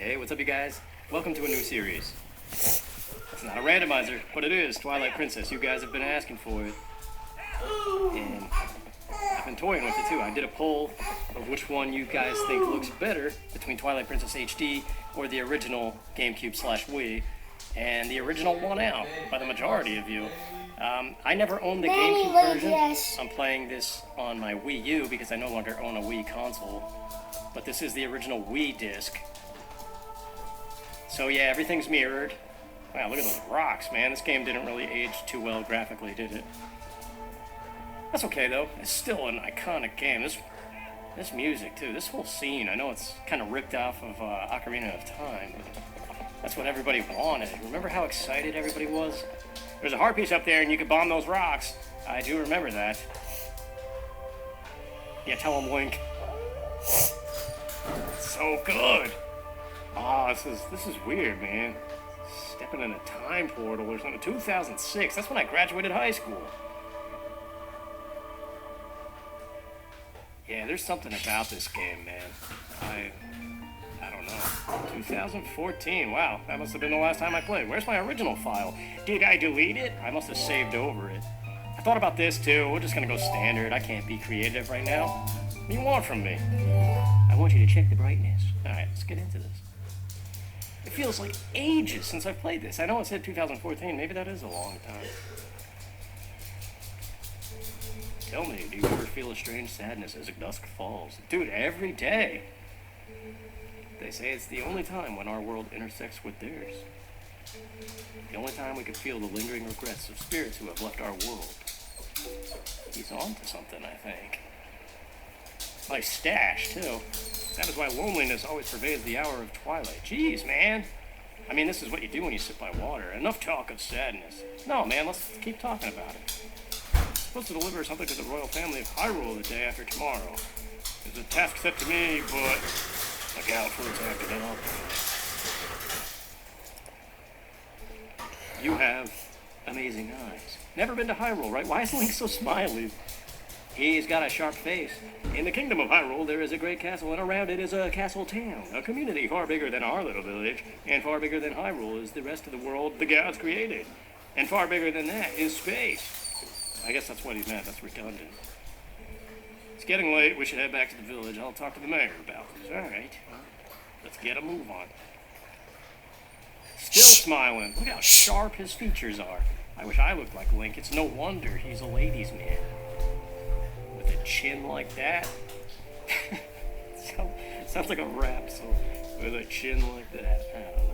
Hey, what's up, you guys? Welcome to a new series. It's not a randomizer, but it is Twilight Princess. You guys have been asking for it. And I've been toying with it too. I did a poll of which one you guys think looks better between Twilight Princess HD or the original GameCube/Wii. And the original won out by the majority of you. I never owned the GameCube version. I'm playing this on my Wii U because I no longer own a Wii console. But this is the original Wii disc. So yeah, everything's mirrored. Wow, look at those rocks, man. This game didn't really age too well graphically, did it? That's okay, though. It's still an iconic game. This music, too. This whole scene, I know it's kind of ripped off of Ocarina of Time. That's what everybody wanted. Remember how excited everybody was? There's a heart piece up there, and you could bomb those rocks. I do remember that. Yeah, tell him, Link. So good. Oh, this is weird, man. Stepping in a time portal or something. 2006. That's when I graduated high school. Yeah, there's something about this game, man. I don't know. 2014. Wow, that must have been the last time I played. Where's my original file? Did I delete it? I must have saved over it. I thought about this too. We're just gonna go standard. I can't be creative right now. What do you want from me? I want you to check the brightness. Alright, let's get into this. It feels like ages since I've played this. I know it said 2014. Maybe that is a long time. Tell me, do you ever feel a strange sadness as dusk falls? Dude, every day. They say it's the only time when our world intersects with theirs. The only time we could feel the lingering regrets of spirits who have left our world. He's on to something, I think. Nice stash, too. That is why loneliness always pervades the hour of twilight. Jeez, man. I mean, this is what you do when you sit by water. Enough talk of sadness. No, man, let's keep talking about it. I'm supposed to deliver something to the royal family of Hyrule the day after tomorrow. There's a task set to me, but look out for it's acting up. You have amazing eyes. Never been to Hyrule, right? Why is Link so smiley? He's got a sharp face. In the kingdom of Hyrule, there is a great castle, and around it is a castle town. A community far bigger than our little village, and far bigger than Hyrule is the rest of the world the gods created. And far bigger than that is space. I guess that's what he meant. That's redundant. It's getting late. We should head back to the village. I'll talk to the mayor about this. All right. Let's get a move on. Still smiling. Look how sharp his features are. I wish I looked like Link. It's no wonder he's a ladies' man. With a chin like that. Sounds like a rap song. With a chin like that. I don't know.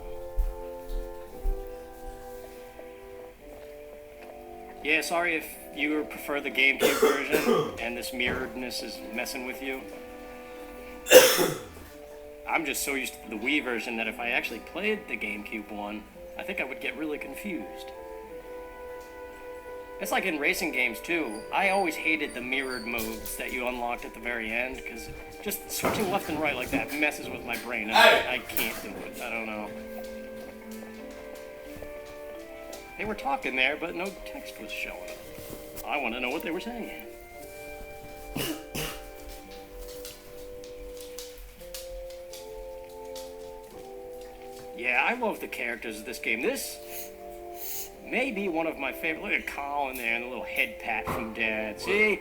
Yeah, sorry if you prefer the GameCube version and this mirroredness is messing with you. I'm just so used to the Wii version that if I actually played the GameCube one, I think I would get really confused. It's like in racing games too. I always hated the mirrored moves that you unlocked at the very end, because just switching left and right like that messes with my brain. I can't do it. I don't know. They were talking there, but no text was showing up. I want to know what they were saying. Yeah, I love the characters of this game. This may be one of my favorite. Look at Colin there and the little head pat from Dad. See?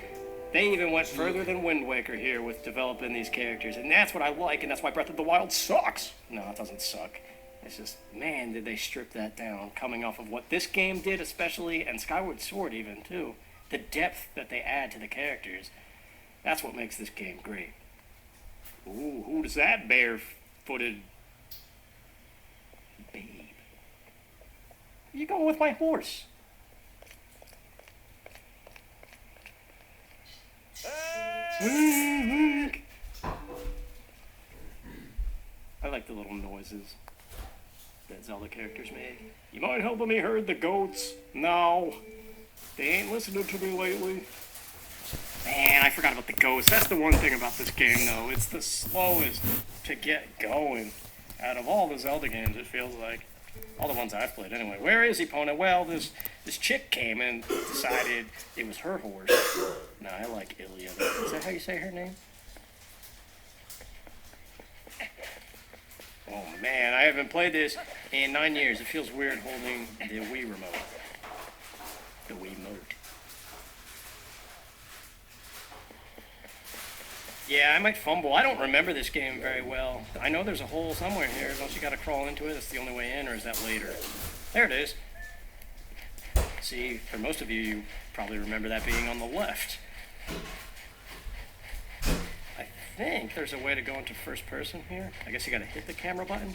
They even went further than Wind Waker here with developing these characters. And that's what I like, and that's why Breath of the Wild sucks. No, it doesn't suck. It's just, man, did they strip that down, coming off of what this game did especially, and Skyward Sword even, too. The depth that they add to the characters. That's what makes this game great. Ooh, who does that barefooted babe? You going with my horse? I like the little noises that Zelda characters make. You mind helping me herd the goats? No. They ain't listening to me lately. Man, I forgot about the goats. That's the one thing about this game, though. It's the slowest to get going out of all the Zelda games, it feels like. All the ones I've played, anyway. Where is Epona? Well, this chick came and decided it was her horse. No, I like Ilia. Is that how you say her name? Oh, man. haven't played this in 9 years. It feels weird holding the Wii remote. The Wii remote. Yeah, I might fumble. I don't remember this game very well. I know there's a hole somewhere here. Don't you gotta crawl into it? That's the only way in, or is that later? There it is. See, for most of you, you probably remember that being on the left. I think there's a way to go into first person here. I guess you gotta hit the camera button.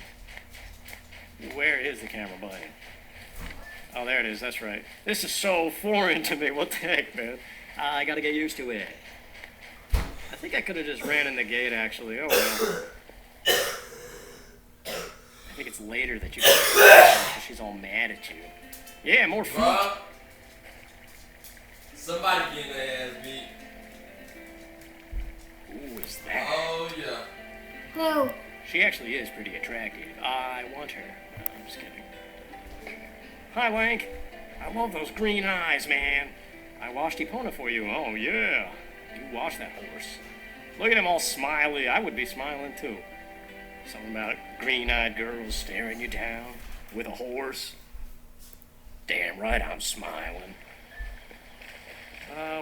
Where is the camera button? Oh, there it is. That's right. This is so foreign to me. What the heck, man? I gotta get used to it. I think I could have just ran in the gate, actually. Oh, well. I think it's later that you because she's all mad at you. Yeah, more food. Bro, somebody getting their ass beat. Who is that? Oh, yeah. Who? She actually is pretty attractive. I want her. No, I'm just kidding. Hi, Link. I love those green eyes, man. I washed Epona for you. Oh, yeah. You washed that horse. Look at him all smiley. I would be smiling, too. Something about green-eyed girls staring you down with a horse. Damn right I'm smiling.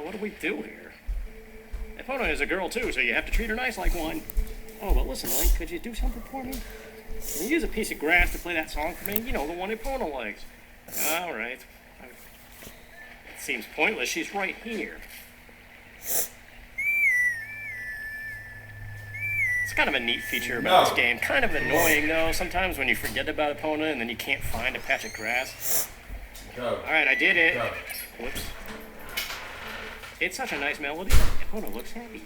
What do we do here? Epona is a girl, too, so you have to treat her nice like one. Oh, but listen, Link, could you do something for me? Can you use a piece of grass to play that song for me? You know, the one Epona likes. All right. It seems pointless. She's right here. It's kind of a neat feature about this game. Kind of annoying, though, sometimes when you forget about Epona and then you can't find a patch of grass. Alright, I did it. Whoops. It's such a nice melody. Epona looks happy.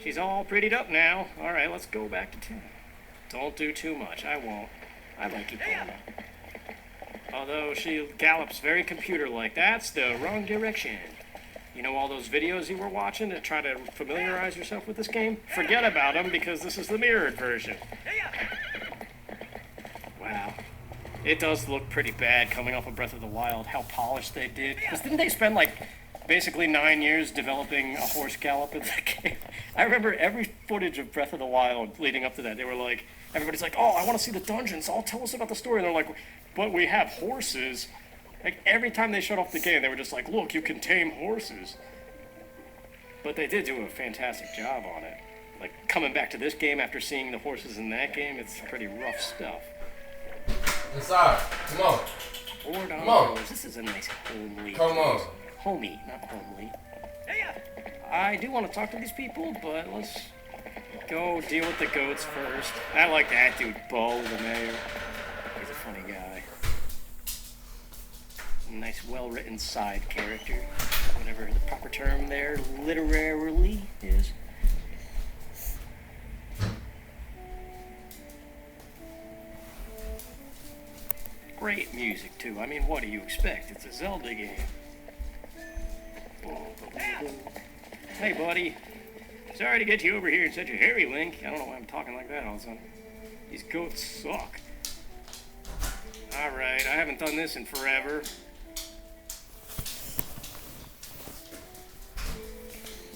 She's all prettied up now. Alright, let's go back to town. Don't do too much. I won't. I like Epona. Although she gallops very computer-like. That's the wrong direction. You know all those videos you were watching to try to familiarize yourself with this game? Forget about them because this is the mirrored version. Wow. It does look pretty bad coming off of Breath of the Wild, how polished they did. Because didn't they spend like basically 9 years developing a horse gallop in that game? I remember every footage of Breath of the Wild leading up to that. They were like, everybody's like, oh, I want to see the dungeons. Oh, tell us about the story. And they're like, but we have horses. Like, every time they shut off the game, they were just like, look, you can tame horses. But they did do a fantastic job on it. Like, coming back to this game after seeing the horses in that game, it's pretty rough stuff. Inside. Come on. Lord on Come on. Rose. This is a nice homely Come on. Homey, not homely. I do want to talk to these people, but let's go deal with the goats first. I like that dude, Bo, the mayor. He's a funny guy. Nice, well-written side character, whatever the proper term there literarily is. Great music, too. I mean, what do you expect? It's a Zelda game. Hey, buddy. Sorry to get you over here in such a hurry, Link. I don't know why I'm talking like that all of a sudden. These goats suck. Alright, I haven't done this in forever.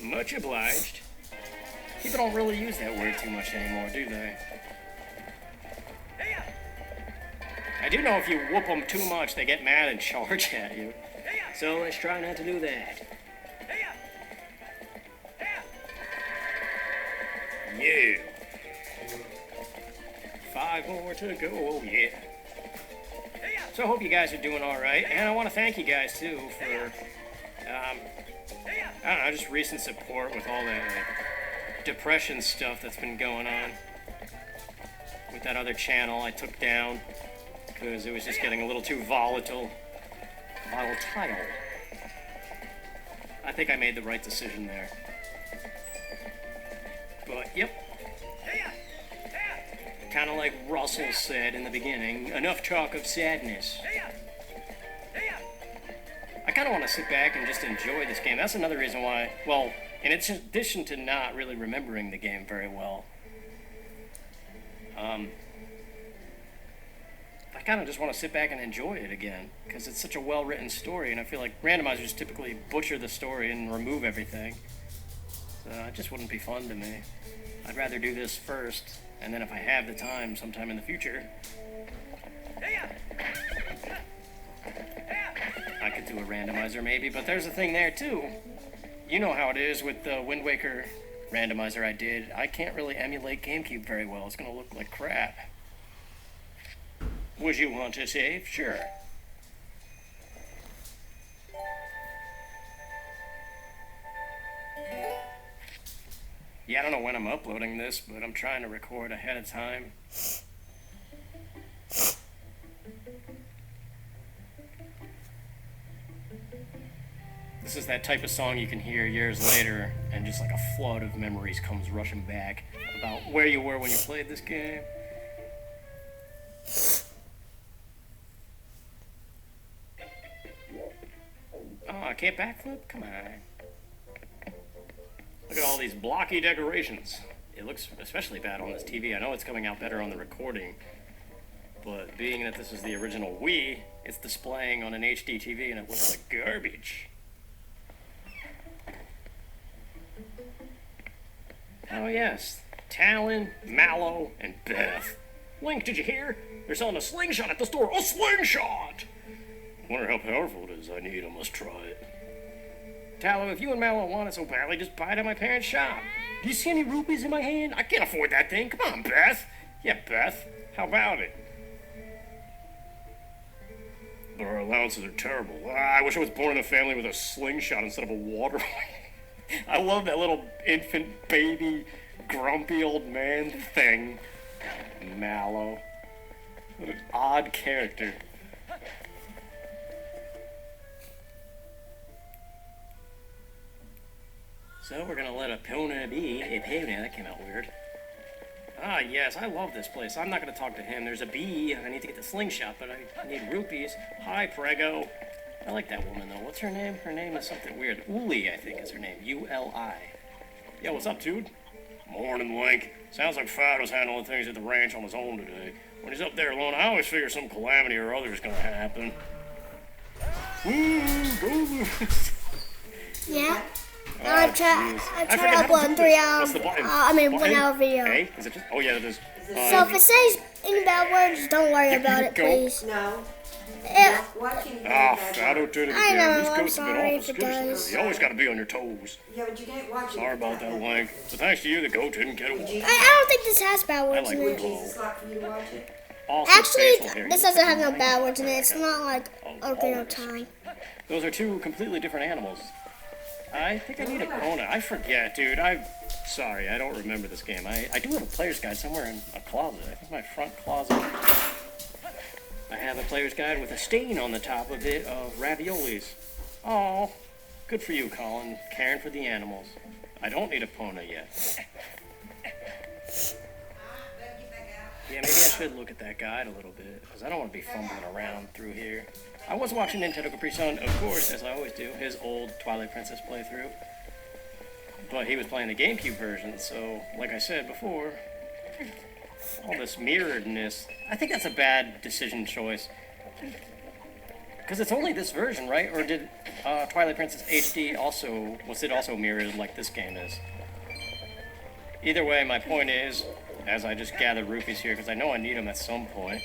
Much obliged. People don't really use that word too much anymore, do they? I do know if you whoop them too much, they get mad and charge at you. So let's try not to do that. Yeah. 5 more to go, oh yeah. So I hope you guys are doing alright, and I want to thank you guys too for, I don't know, just recent support with all the depression stuff that's been going on with that other channel I took down because it was just getting a little too volatile. Volatile. I think I made the right decision there. But, yep. Kind of like Russell said in the beginning, enough talk of sadness. I kind of want to sit back and just enjoy this game. That's another reason why, well, in addition to not really remembering the game very well, I kind of just want to sit back and enjoy it again, because it's such a well-written story, and I feel like randomizers typically butcher the story and remove everything. So it just wouldn't be fun to me. I'd rather do this first, and then if I have the time sometime in the future, I could do a randomizer maybe, but there's a thing there too. You know how it is with the Wind Waker randomizer I did. I can't really emulate GameCube very well. It's gonna look like crap. Would you want to save? Sure. Yeah, I don't know when I'm uploading this, but I'm trying to record ahead of time. This is that type of song you can hear years later, and just like a flood of memories comes rushing back about where you were when you played this game. Oh, I can't backflip? Come on. Look at all these blocky decorations. It looks especially bad on this TV. I know it's coming out better on the recording, but being that this is the original Wii, it's displaying on an HD TV and it looks like garbage. Oh yes, Talon, Mallow, and Beth. Link, did you hear? They're selling a slingshot at the store. A slingshot! Wonder how powerful it is. I must try it. Tallow, if you and Mallow want it so badly, just buy it at my parents' shop. Do you see any rupees in my hand? I can't afford that thing. Come on, Beth. Yeah, Beth. How about it? But our allowances are terrible. I wish I was born in a family with a slingshot instead of a water. I love that little infant baby grumpy old man thing. Mallow. What an odd character. So we're gonna let Epona be. Epona, that came out weird. Ah, yes, I love this place. I'm not gonna talk to him. There's a bee. I need to get the slingshot, but I need rupees. Hi, Prego. I like that woman, though. What's her name? Her name is something weird. Uli, I think is her name. U-L-I. Yo, what's up, dude? Morning, Link. Sounds like Fido's handling things at the ranch on his own today. When he's up there alone, I always figure some calamity or other is gonna happen. Woo! Yeah. I try to upload 1 hour video. Hey, is it just? Oh yeah, it is. So if it says any bad words, don't worry about it, please. No. Fido did it again. I know, This I'm goat's been sorry awful if it does. skittish. You always gotta be on your toes. Yeah, but you can't watch it. Sorry about that, Link. But thanks to you, the goat didn't get away. I don't think this has bad I words like in it. Willow. It's like for you to watch it. Also Actually, facial hair. this doesn't have no bad words in it. It's not like Ocarina of Time. Those are two completely different animals. I think I need a Epona. I forget, dude. Sorry, I don't remember this game. I do have a player's guide somewhere in a closet. I think my front closet. I have a player's guide with a stain on the top of it of raviolis. Oh, good for you, Colin. Caring for the animals. I don't need a Epona yet. Yeah, maybe I should look at that guide a little bit, because I don't want to be fumbling around through here. I was watching Nintendo Capri Sun, of course, as I always do, his old Twilight Princess playthrough. But he was playing the GameCube version, so, like I said before, all this mirroredness, I think that's a bad decision choice. Because it's only this version, right? Or did Twilight Princess HD was it also mirrored like this game is? Either way, my point is, as I just gather rupees here, because I know I need them at some point,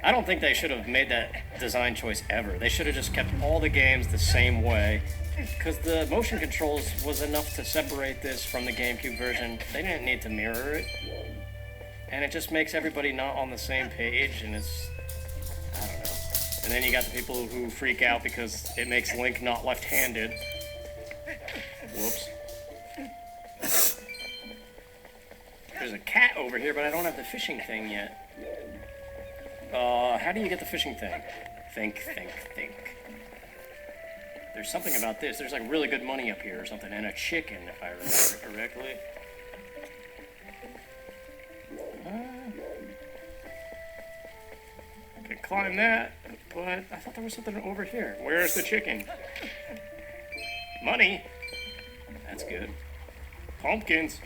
I don't think they should have made that design choice ever. They should have just kept all the games the same way, because the motion controls was enough to separate this from the GameCube version. They didn't need to mirror it, and it just makes everybody not on the same page, and it's, I don't know. And then you got the people who freak out because it makes Link not left-handed. Whoops. There's a cat over here, but I don't have the fishing thing yet. How do you get the fishing thing? Think. There's something about this. There's like really good money up here or something, and a chicken, if I remember correctly. I can climb that, but I thought there was something over here. Where's the chicken? Money. That's good. Pumpkins.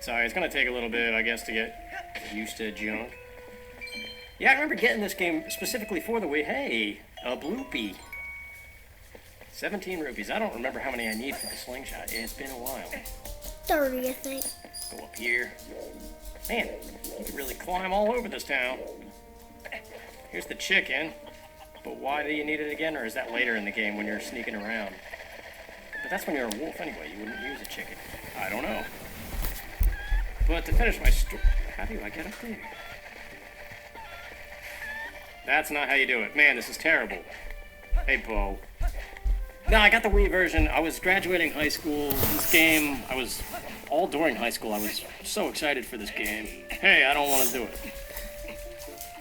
Sorry, it's gonna take a little bit, I guess, to get used to junk. Yeah, I remember getting this game specifically for the Wii. Hey, a bloopy. 17 rupees. I don't remember how many I need for the slingshot. It's been a while. 30, I think. Go up here. Man, you can really climb all over this town. Here's the chicken. But why do you need it again? Or is that later in the game when you're sneaking around? But that's when you're a wolf anyway. You wouldn't use a chicken. I don't know. But to finish my story... How do I get up there? That's not how you do it. Man, this is terrible. Hey, Bo. No, I got the Wii version. I was graduating high school. This game, all during high school, I was so excited for this game. Hey, I don't want to do it.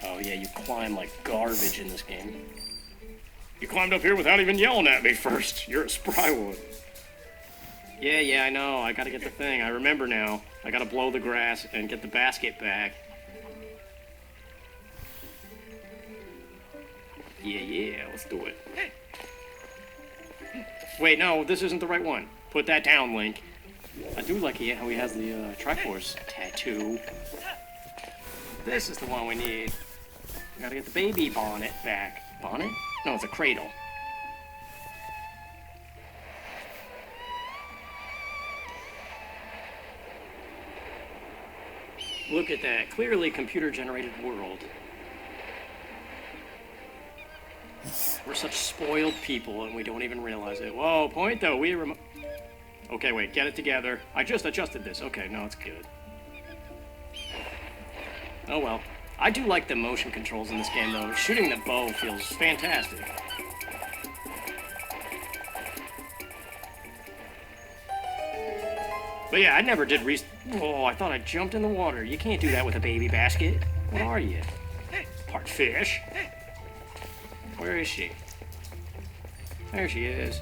Oh, yeah, you climb like garbage in this game. You climbed up here without even yelling at me first. You're a spry one. Yeah, I know. I gotta get the thing. I remember now. I gotta blow the grass and get the basket back. Yeah, let's do it. Wait, no, this isn't the right one. Put that down, Link. I do like how he has the Triforce tattoo. This is the one we need. We gotta get the baby bonnet back. Bonnet? No, it's a cradle. Look at that. Clearly computer-generated world. We're such spoiled people and we don't even realize it. Whoa, point though, Okay, wait, get it together. I just adjusted this. Okay, no, it's good. Oh well. I do like the motion controls in this game though. Shooting the bow feels fantastic. But yeah, I never did Oh, I thought I jumped in the water. You can't do that with a baby basket. What are you? Part fish? Where is she? There she is.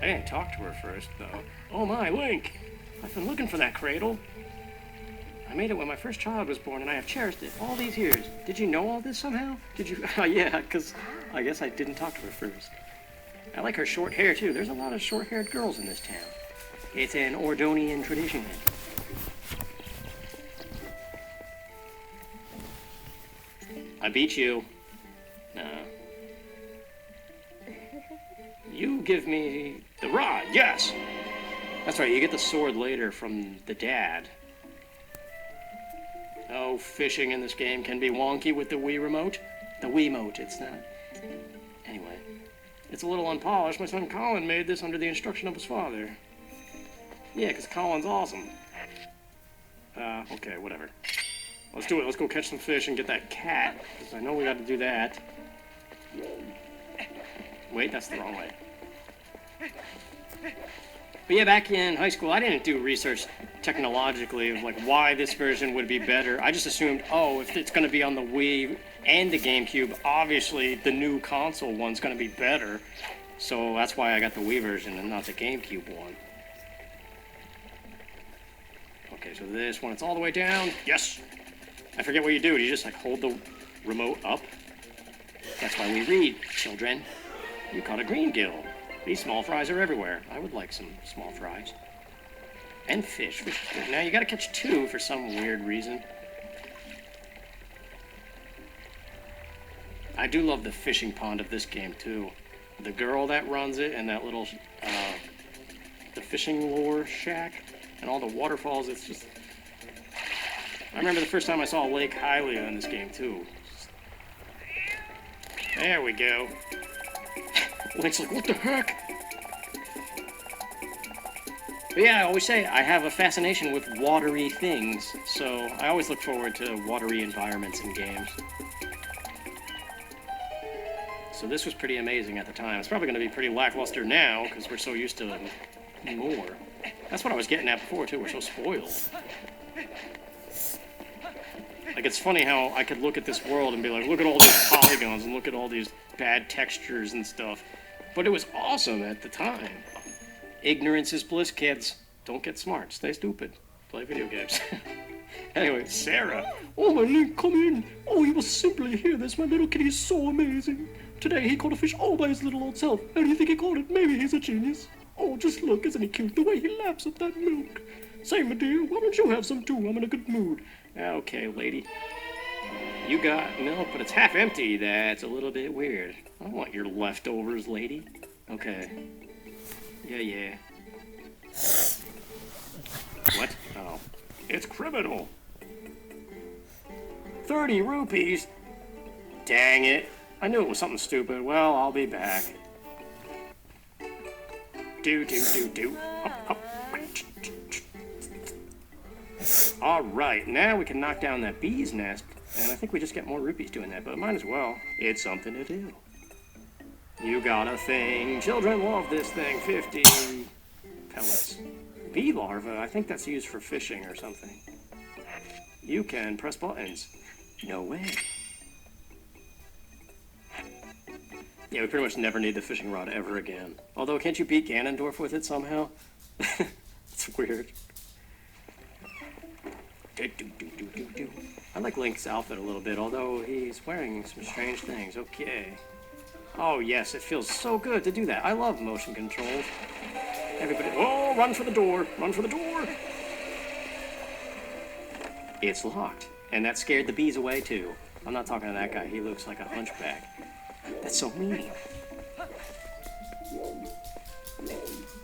I didn't talk to her first, though. Oh my, Link! I've been looking for that cradle. I made it when my first child was born, and I have cherished it all these years. Did you know all this somehow? Did you? Yeah, because I guess I didn't talk to her first. I like her short hair, too. There's a lot of short-haired girls in this town. It's an Ordonian tradition. I beat you. No. You give me the rod, yes! That's right, you get the sword later from the dad. Oh, fishing in this game can be wonky with the Wii remote. The Wiimote, it's not. Anyway, it's a little unpolished. My son Colin made this under the instruction of his father. Yeah, because Colin's awesome. Okay, whatever. Let's do it. Let's go catch some fish and get that cat. Because I know we got to do that. Wait, that's the wrong way. But yeah, back in high school, I didn't do research technologically of like why this version would be better. I just assumed, oh, if it's going to be on the Wii and the GameCube, obviously the new console one's going to be better. So that's why I got the Wii version and not the GameCube one. Okay, so this, when it's all the way down, yes! I forget what you do. Do you just like hold the remote up? That's why we read, children. You caught a green gill. These small fries are everywhere. I would like some small fries. And fish. Fish is good. Now you gotta catch two for some weird reason. I do love the fishing pond of this game too. The girl that runs it and that little, the fishing lure shack and all the waterfalls, it's just... I remember the first time I saw Lake Hylia in this game too. There we go. Link's like, what the heck? But yeah, I always say I have a fascination with watery things, so I always look forward to watery environments in games. So this was pretty amazing at the time. It's probably going to be pretty lackluster now, because we're so used to more. That's what I was getting at before, too. We're so spoiled. Like, it's funny how I could look at this world and be like, look at all these polygons and look at all these bad textures and stuff. But it was awesome at the time. Ignorance is bliss, kids. Don't get smart. Stay stupid. Play video games. Anyway, Sarah. Oh, my Link, come in. Oh, you must simply hear this. My little kitty is so amazing. Today he caught a fish all by his little old self. How do you think he caught it? Maybe he's a genius. Oh, just look. Isn't he cute? The way he laps at that milk. Say, my dear, why don't you have some too? I'm in a good mood. Okay, lady. You got milk, but it's half empty. That's a little bit weird. I want your leftovers, lady. Okay. Yeah. What? Oh. It's criminal. 30 rupees? Dang it. I knew it was something stupid. Well, I'll be back. Do. Up. Alright, now we can knock down that bee's nest, and I think we just get more rupees doing that, but might as well. It's something to do. You got a thing. Children love this thing. 50 pellets. Bee larva, I think that's used for fishing or something. You can press buttons. No way. Yeah, we pretty much never need the fishing rod ever again. Although, can't you beat Ganondorf with it somehow? It's weird. I like Link's outfit a little bit, although he's wearing some strange things. Okay. Oh, yes, it feels so good to do that. I love motion controls. Everybody, oh, run for the door. Run for the door. It's locked. And that scared the bees away, too. I'm not talking to that guy. He looks like a hunchback. That's so mean.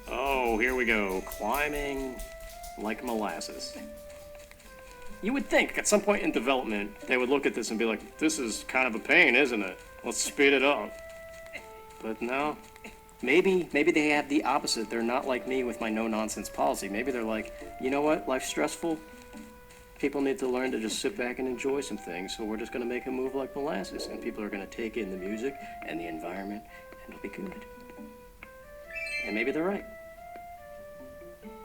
Oh, here we go. Climbing like molasses. You would think at some point in development they would look at this and be like, this is kind of a pain, isn't it? Let's speed it up. But no. Maybe they have the opposite. They're not like me with my no-nonsense policy. Maybe they're like, you know what? Life's stressful. People need to learn to just sit back and enjoy some things, so we're just going to make them move like molasses, and people are going to take in the music and the environment, and it'll be good. And maybe they're right.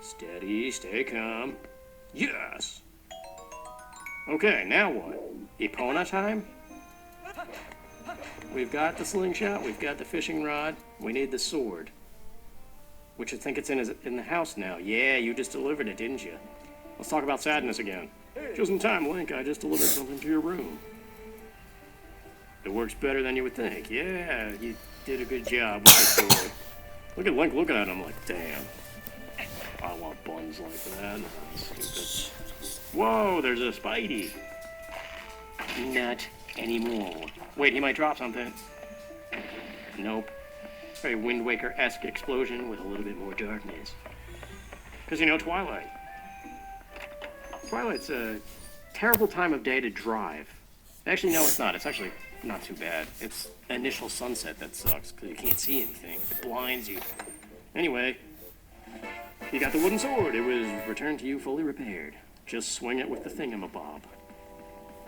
Steady, stay calm. Yes! Okay, now what? Epona time? We've got the slingshot, we've got the fishing rod, we need the sword. Which I think it's in the house now. Yeah, you just delivered it, didn't you? Let's talk about sadness again. Just in time, Link, I just delivered something to your room. It works better than you would think. Yeah, you did a good job with the sword. Look at Link looking at him like, damn. I want buns like that. Stupid. Whoa, there's a Spidey. Not anymore. Wait, he might drop something. Nope. Very Wind Waker-esque explosion with a little bit more darkness. Because, you know, Twilight. Twilight's a terrible time of day to drive. Actually, no, it's not. It's actually not too bad. It's initial sunset that sucks, because you can't see anything. It blinds you. Anyway, you got the wooden sword. It was returned to you fully repaired. Just swing it with the thingamabob.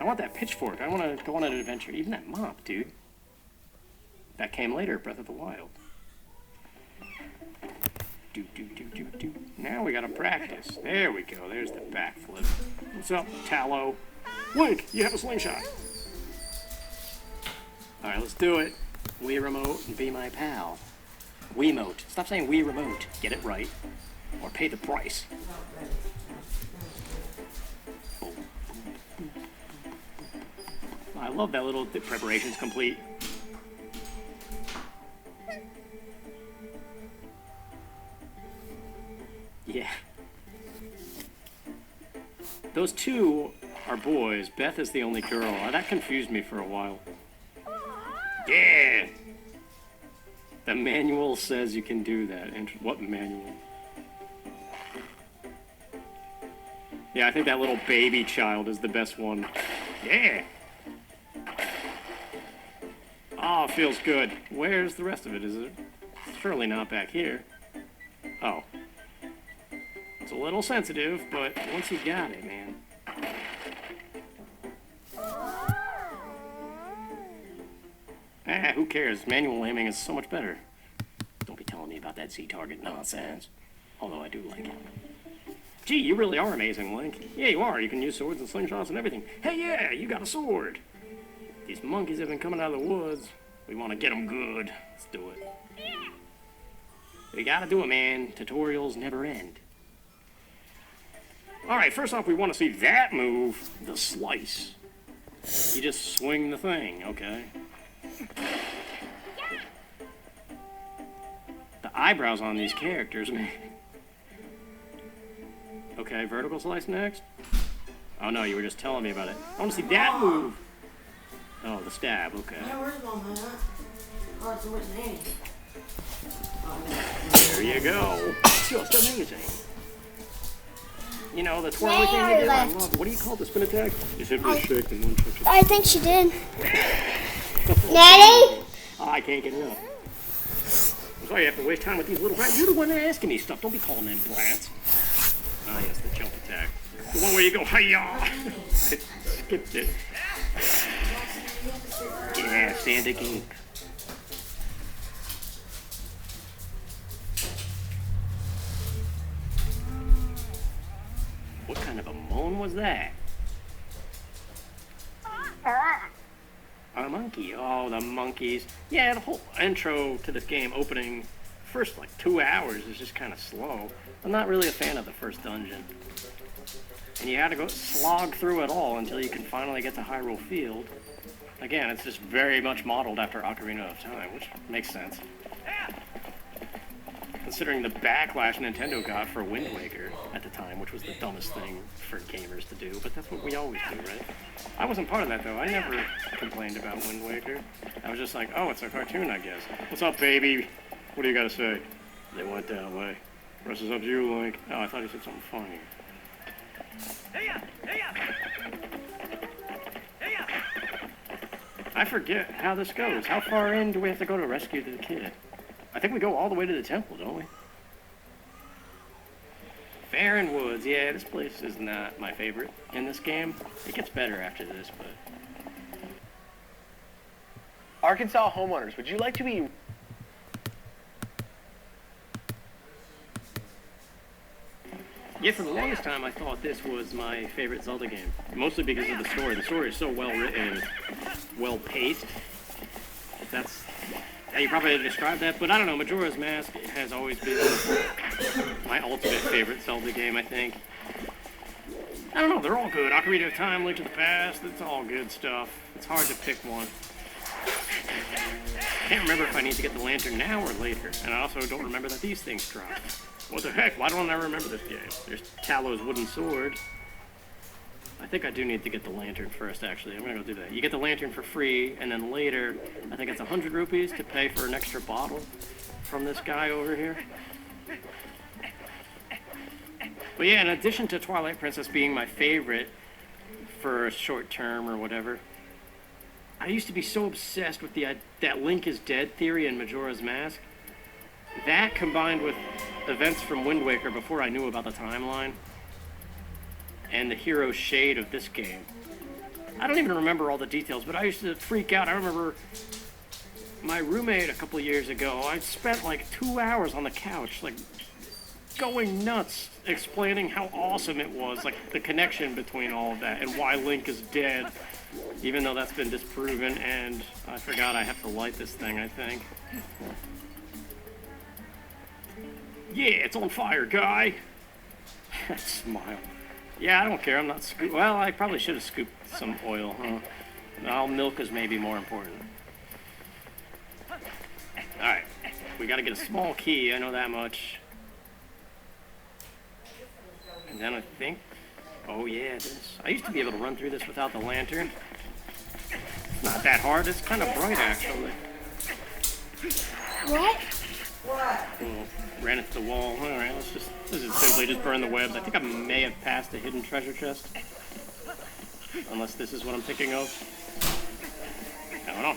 I want that pitchfork. I want to go on an adventure. Even that mop, dude. That came later, Breath of the Wild. Do. Now we gotta practice. There we go. There's the backflip. What's up, Tallow? Link, you have a slingshot. Alright, let's do it. Wii remote and be my pal. Wiimote. Stop saying Wii remote. Get it right. Or pay the price. I love that little the preparation's complete. Yeah. Those two are boys. Beth is the only girl. That confused me for a while. Yeah! The manual says you can do that. What manual? Yeah, I think that little baby child is the best one. Yeah! Oh, it feels good. Where's the rest of it? Is it surely not back here? Oh. It's a little sensitive, but once you got it, man. Who cares? Manual aiming is so much better. Don't be telling me about that Z-target nonsense. Although I do like it. Gee, you really are amazing, Link. Yeah, you are. You can use swords and slingshots and everything. Hey, yeah, you got a sword. These monkeys have been coming out of the woods. We want to get them good. Let's do it. We gotta do it, man. Tutorials never end. Alright, first off, we want to see that move. The slice. You just swing the thing, okay? The eyebrows on these characters, man. Okay, vertical slice next. Oh no, you were just telling me about it. I want to see that move. Oh, the stab, okay. Yeah, where's Mom at? Oh, so much name. There you go. Just amazing. You know, the twirly thing There, you do, I left. love it. What do you call the spin attack? You simply shake and one touch it. I think she did. Daddy? Oh, I can't get enough. I'm sorry you have to waste time with these little brats. You're the one asking me stuff. Don't be calling them brats. Ah, yes, the jump attack. The one where you go, hi-ya! Skipped it. Yeah, Sandy King. What kind of a moan was that? A monkey. Oh, the monkeys. Yeah, the whole intro to this game, opening first like 2 hours, is just kind of slow. I'm not really a fan of the first dungeon. And you had to go slog through it all until you can finally get to Hyrule Field. Again, it's just very much modeled after Ocarina of Time, which makes sense. Considering the backlash Nintendo got for Wind Waker at the time, which was the dumbest thing for gamers to do, but that's what we always do, right? I wasn't part of that, though. I never complained about Wind Waker. I was just like, oh, it's a cartoon, I guess. What's up, baby? What do you gotta say? They went that way. Rest is up to you, Link. Oh, I thought he said something funny. I forget how this goes. How far in do we have to go to rescue the kid? I think we go all the way to the temple, don't we? Farron Woods. Yeah, this place is not my favorite in this game. It gets better after this, but... Arkansas homeowners, would you like to be... Yeah, for the longest time, I thought this was my favorite Zelda game. Mostly because of the story. The story is so well written, well paced. That's how you probably describe that. But I don't know, Majora's Mask has always been my ultimate favorite Zelda game, I think. I don't know, they're all good. Ocarina of Time, Link to the Past, it's all good stuff. It's hard to pick one. I can't remember if I need to get the lantern now or later. And I also don't remember that these things drop. What the heck? Why don't I remember this game? There's Tallow's wooden sword. I think I do need to get the lantern first, actually. I'm gonna go do that. You get the lantern for free, and then later, I think it's 100 rupees to pay for an extra bottle from this guy over here. But yeah, in addition to Twilight Princess being my favorite for a short term or whatever, I used to be so obsessed with that Link is dead theory in Majora's Mask. That combined with events from Wind Waker before I knew about the timeline, and the hero shade of this game. I don't even remember all the details, but I used to freak out. I remember my roommate a couple years ago, I spent like 2 hours on the couch, like going nuts, explaining how awesome it was, like the connection between all of that, and why Link is dead, even though that's been disproven, and I forgot I have to light this thing, I think. Yeah, it's on fire, guy. Smile. Yeah, I don't care. I'm not well, I probably should have scooped some oil, huh? Well, milk is maybe more important. Alright. We gotta get a small key, I know that much. And then I think... Oh yeah, this. I used to be able to run through this without the lantern. It's not that hard. It's kind of bright, actually. What? What? Oh, ran into the wall. Alright, this is simply just burn the webs. I think I may have passed a hidden treasure chest. Unless this is what I'm thinking of. I don't know.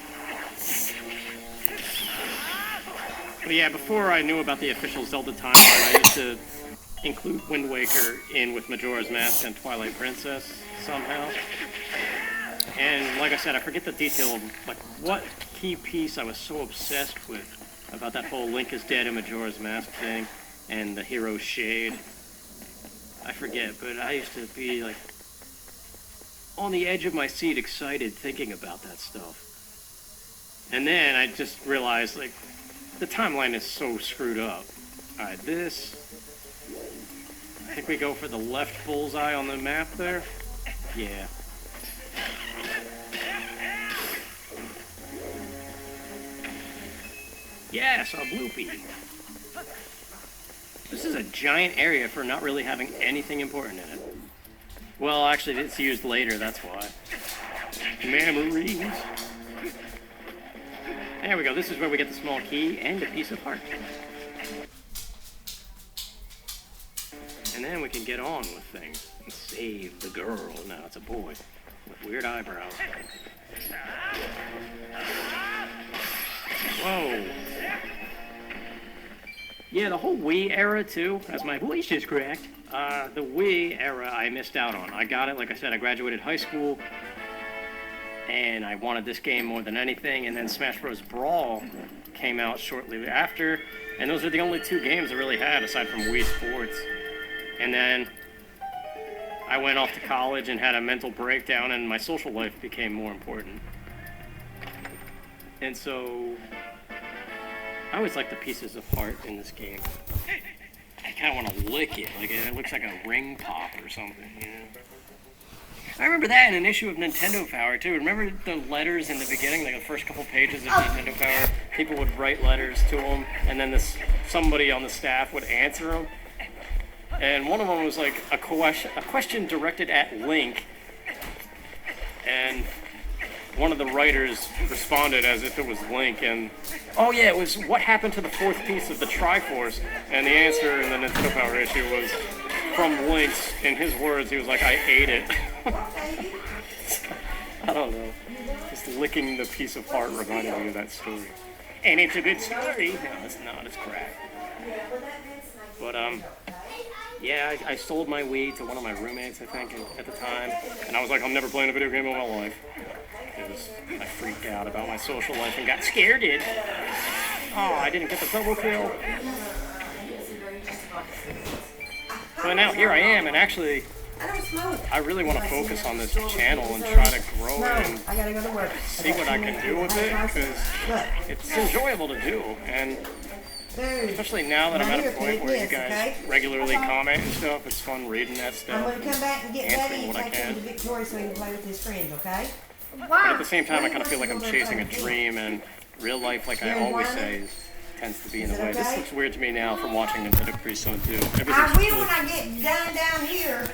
But yeah, before I knew about the official Zelda timeline, I used to include Wind Waker in with Majora's Mask and Twilight Princess somehow. And like I said, I forget the detail of like what key piece I was so obsessed with about that whole Link is dead in Majora's Mask thing and the hero shade. I forget, but I used to be like on the edge of my seat excited thinking about that stuff. And then I just realized like the timeline is so screwed up. Alright, this... I think we go for the left bullseye on the map there. Yeah. Yes, a bloopy. This is a giant area for not really having anything important in it. Well, actually, it's used later, that's why. Memories. There we go. This is where we get the small key and a piece of heart. And then we can get on with things and save the girl. Now it's a boy with weird eyebrows. Whoa. Yeah, the whole Wii era, too, as my voice is cracked. The Wii era I missed out on. I got it, like I said, I graduated high school, and I wanted this game more than anything, and then Smash Bros. Brawl came out shortly after, and those are the only two games I really had, aside from Wii Sports. And then I went off to college and had a mental breakdown, and my social life became more important. And so I always like the pieces of heart in this game. I kind of want to lick it, like it looks like a ring pop or something, you know? I remember that in an issue of Nintendo Power, too. Remember the letters in the beginning, like the first couple pages of Nintendo Power? People would write letters to them, and then somebody on the staff would answer them. And one of them was like a question directed at Link, and one of the writers responded as if it was Link, and oh yeah, it was what happened to the fourth piece of the Triforce, and the answer in the Nintendo Power issue was from Link's, in his words, he was like, I ate it. I don't know, just licking the piece of heart reminded me of that story. And it's a good story. No, it's not, it's crap. But yeah, I sold my Wii to one of my roommates, I think, at the time, and I was like, I'm never playing a video game in my life. Because I freaked out about my social life and got scared. Oh, I didn't get the double kill. But now here I am, and actually, I really want to focus on this channel and try to grow it and see what I can do with it, because it's enjoyable to do. And especially now that I'm at a point where you guys regularly comment and stuff, it's fun reading that stuff. I'm going to come back and get Daddy and and take him to Victoria so he can play with his friends, okay? But at the same time, I kind of feel like I'm chasing a dream, and real life, like I always say, tends to be in the way. This looks weird to me now from watching Nintendo Capri Sun 2. I will when I get down here.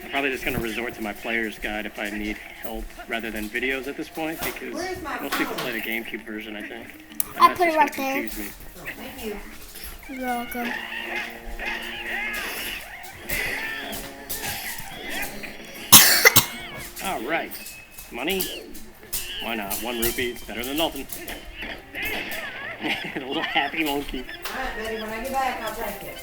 I'm probably just going to resort to my player's guide if I need help rather than videos at this point, because most people play the GameCube version, I think. And I that's put it just right gonna there. confuse me. Thank you. You're welcome. All right. Money? Why not? 1 rupee, it's better than nothing. A little happy monkey. All right, Betty, when I get back, I'll take it.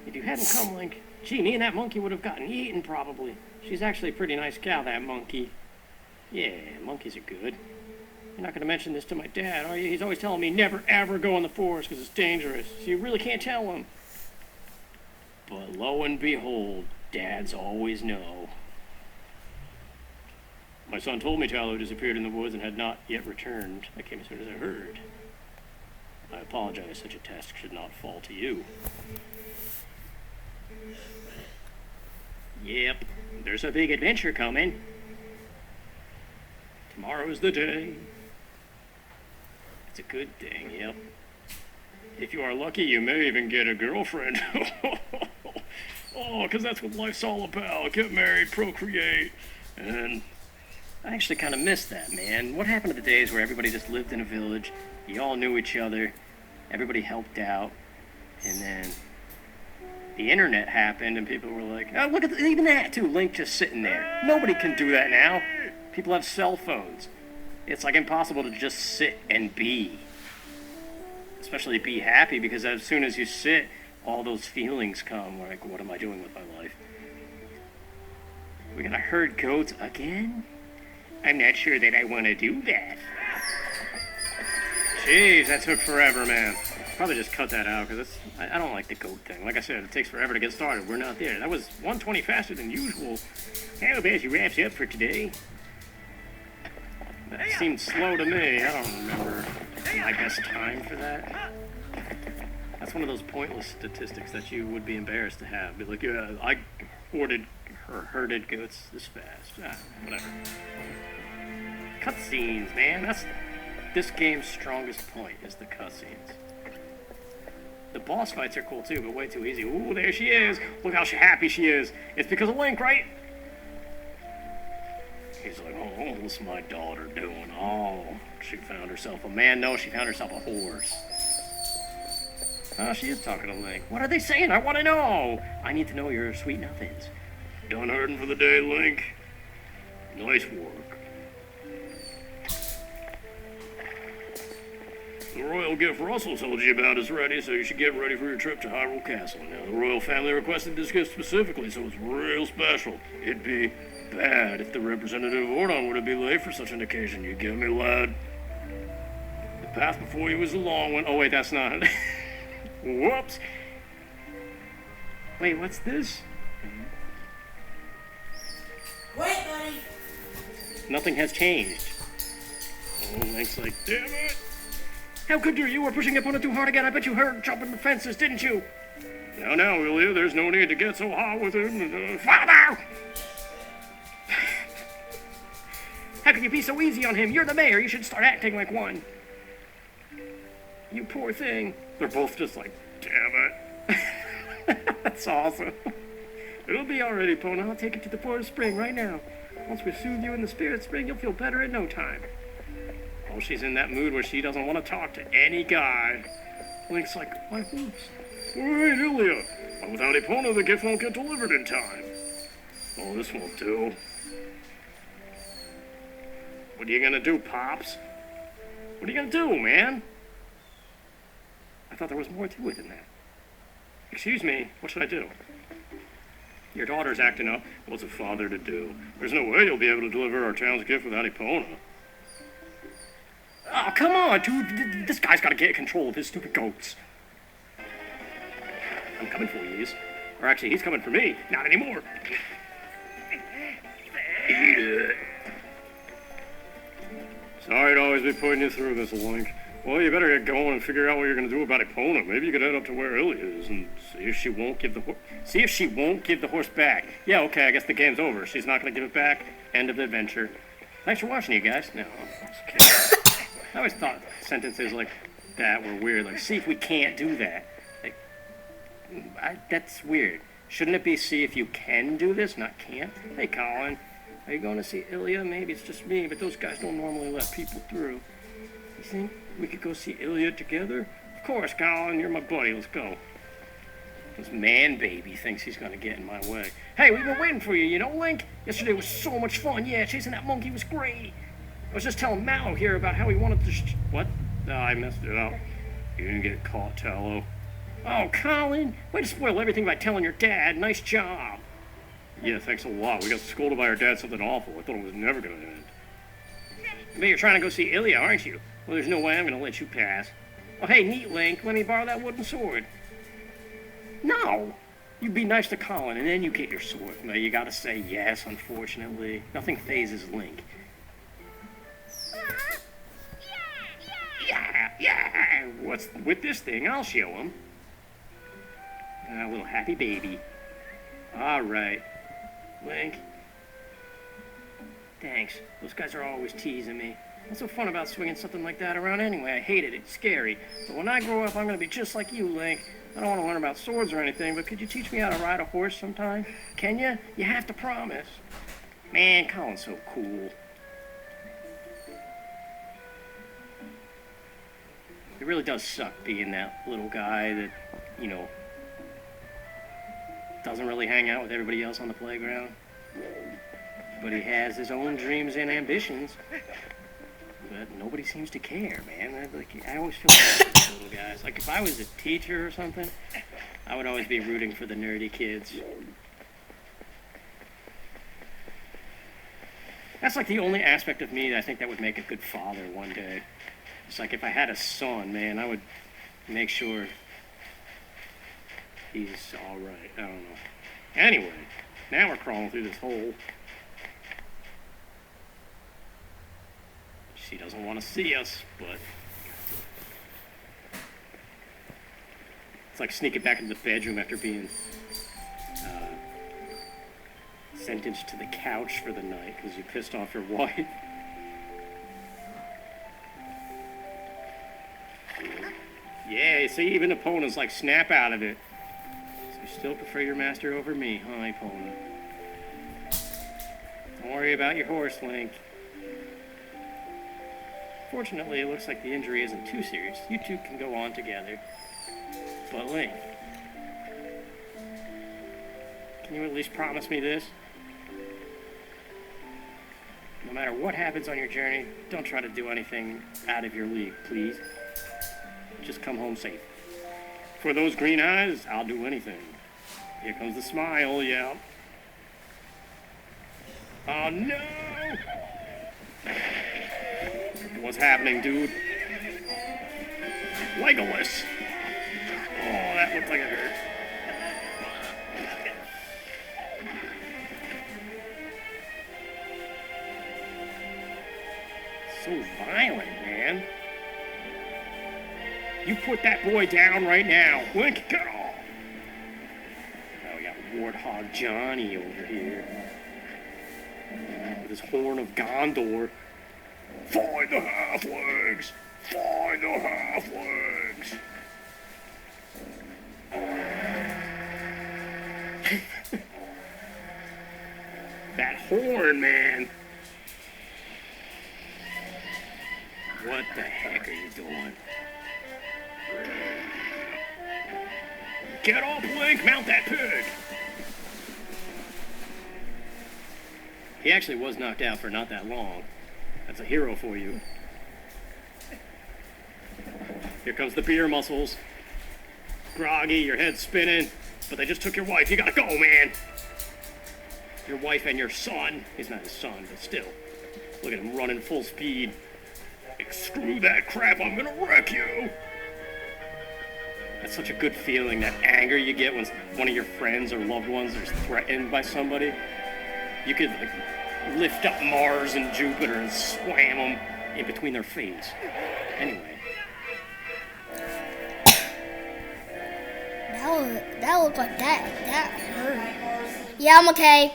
If you hadn't come, Link, gee, me and that monkey would have gotten eaten, probably. She's actually a pretty nice cow, that monkey. Yeah, monkeys are good. You're not going to mention this to my dad, are you? He's always telling me never, ever go in the forest because it's dangerous. So you really can't tell him. But lo and behold, dads always know. My son told me Tallow disappeared in the woods and had not yet returned. I came as soon as I heard. I apologize, such a task should not fall to you. Yep, there's a big adventure coming. Tomorrow's the day. It's a good thing, yep. If you are lucky, you may even get a girlfriend. Oh, because that's what life's all about. Get married, procreate. And I actually kind of miss that, man. What happened to the days where everybody just lived in a village, you all knew each other, everybody helped out, and then the internet happened and people were like, oh, look at even that, too, Link just sitting there. Nobody can do that now. People have cell phones. It's like impossible to just sit and be. Especially be happy, because as soon as you sit, all those feelings come, like, what am I doing with my life? We're gonna herd goats again? I'm not sure that I want to do that. Jeez, that took forever, man. Probably just cut that out, because I don't like the goat thing. Like I said, it takes forever to get started. We're not there. That was 120 faster than usual. How about you wraps up for today? That seemed slow to me. I don't remember my best time for that. That's one of those pointless statistics that you would be embarrassed to have. Be like, yeah, I herded goats this fast. Whatever. Cutscenes, man. That's this game's strongest point, is the cutscenes. The boss fights are cool too, but way too easy. Ooh, there she is. Look how happy she is. It's because of Link, right? He's like, oh, what's my daughter doing? Oh, she found herself a man. No, she found herself a horse. Oh, she is talking to Link. What are they saying? I want to know. I need to know your sweet nothings. Done herding for the day, Link. Nice work. The royal gift Russell told you about is ready, so you should get ready for your trip to Hyrule Castle. Now, the royal family requested this gift specifically, so it's real special. It'd be bad if the representative of Ordon were to be late for such an occasion. You get me, lad? The path before you is a long one. Oh, wait, that's not. Whoops. Wait, what's this? Wait, buddy. Nothing has changed. Oh, Link's like, damn it. How could you were pushing Epona too hard again. I bet you heard jumping the fences, didn't you? Now, Ilya, there's no need to get so hot with him. Father! How can you be so easy on him? You're the mayor. You should start acting like one. You poor thing. They're both just like, damn it. That's awesome. It'll be already, Epona. I'll take you to the forest spring right now. Once we soothe you in the spirit spring, you'll feel better in no time. Oh, she's in that mood where she doesn't want to talk to any guy. Link's like, my hoops. Wait, Ilya. Without Epona, the gift won't get delivered in time. Oh, this won't do. What are you gonna do, Pops? What are you gonna do, man? I thought there was more to it than that. Excuse me, what should I do? Your daughter's acting up. What's a father to do? There's no way you'll be able to deliver our town's gift without Epona. Oh, come on, dude. This guy's got to get control of his stupid goats. I'm coming for you, Ys. Or actually, he's coming for me. Not anymore. Sorry to always be putting you through this, Link. Well, you better get going and figure out what you're going to do about Epona. Maybe you could head up to where Ilya is and see if she won't give the horse back. Yeah, okay, I guess the game's over. She's not going to give it back. End of the adventure. Thanks for watching, you guys. No, I'm just kidding. I always thought sentences like that were weird. Like, see if we can't do that. Like, that's weird. Shouldn't it be see if you can do this, not can't? Hey, Colin, are you going to see Ilya? Maybe it's just me, but those guys don't normally let people through. You think we could go see Ilya together? Of course, Colin, you're my buddy. Let's go. This man baby thinks he's going to get in my way. Hey, we've been waiting for you, you know, Link? Yesterday was so much fun. Yeah, chasing that monkey was great. I was just telling Mallow here about how he wanted to What? No, I messed it up. You didn't get caught, Tallow. Oh, Colin, way to spoil everything by telling your dad. Nice job. Yeah, thanks a lot. We got scolded by our dad something awful. I thought it was never going to end. But you're trying to go see Ilya, aren't you? Well, there's no way I'm going to let you pass. Oh, hey, neat, Link. Let me borrow that wooden sword. No. You be nice to Colin, and then you get your sword. Now, you got to say yes, unfortunately. Nothing phases Link. Yeah. What's with this thing? I'll show him. A little happy baby. All right. Link. Thanks. Those guys are always teasing me. What's so fun about swinging something like that around anyway? I hate it. It's scary. But when I grow up, I'm going to be just like you, Link. I don't want to learn about swords or anything, but could you teach me how to ride a horse sometime? Can you? You have to promise. Man, Colin's so cool. It really does suck being that little guy that, you know, doesn't really hang out with everybody else on the playground. But he has his own dreams and ambitions. But nobody seems to care, man. I always feel bad for these little guys. Like, if I was a teacher or something, I would always be rooting for the nerdy kids. That's like the only aspect of me that I think that would make a good father one day. It's like if I had a son, man, I would make sure he's alright. I don't know. Anyway, now we're crawling through this hole. She doesn't want to see us, but it's like sneaking back into the bedroom after being sentenced to the couch for the night because you pissed off your wife. Yeah, see, even Epona's like, snap out of it. So you still prefer your master over me, huh, Epona? Don't worry about your horse, Link. Fortunately, it looks like the injury isn't too serious. You two can go on together. But Link, can you at least promise me this? No matter what happens on your journey, don't try to do anything out of your league, please. Just come home safe. For those green eyes, I'll do anything. Here comes the smile, yeah. Oh no! What's happening, dude? Legolas! Oh, that looked like it hurt. So violent, man. You put that boy down right now. Link, get off! Now we got Warthog Johnny over here. With his horn of Gondor. Find the halflings! Find the halflings! That horn, man! What the heck are you doing? Get off, Link! Mount that pig! He actually was knocked out for not that long. That's a hero for you. Here comes the beer muscles. Groggy, your head's spinning. But they just took your wife. You gotta go, man! Your wife and your son. He's not his son, but still. Look at him running full speed. Like, screw that crap, I'm gonna wreck you! That's such a good feeling, that anger you get when one of your friends or loved ones is threatened by somebody. You could, like, lift up Mars and Jupiter and slam them in between their face. Anyway. That looked like that hurt. Yeah, I'm okay.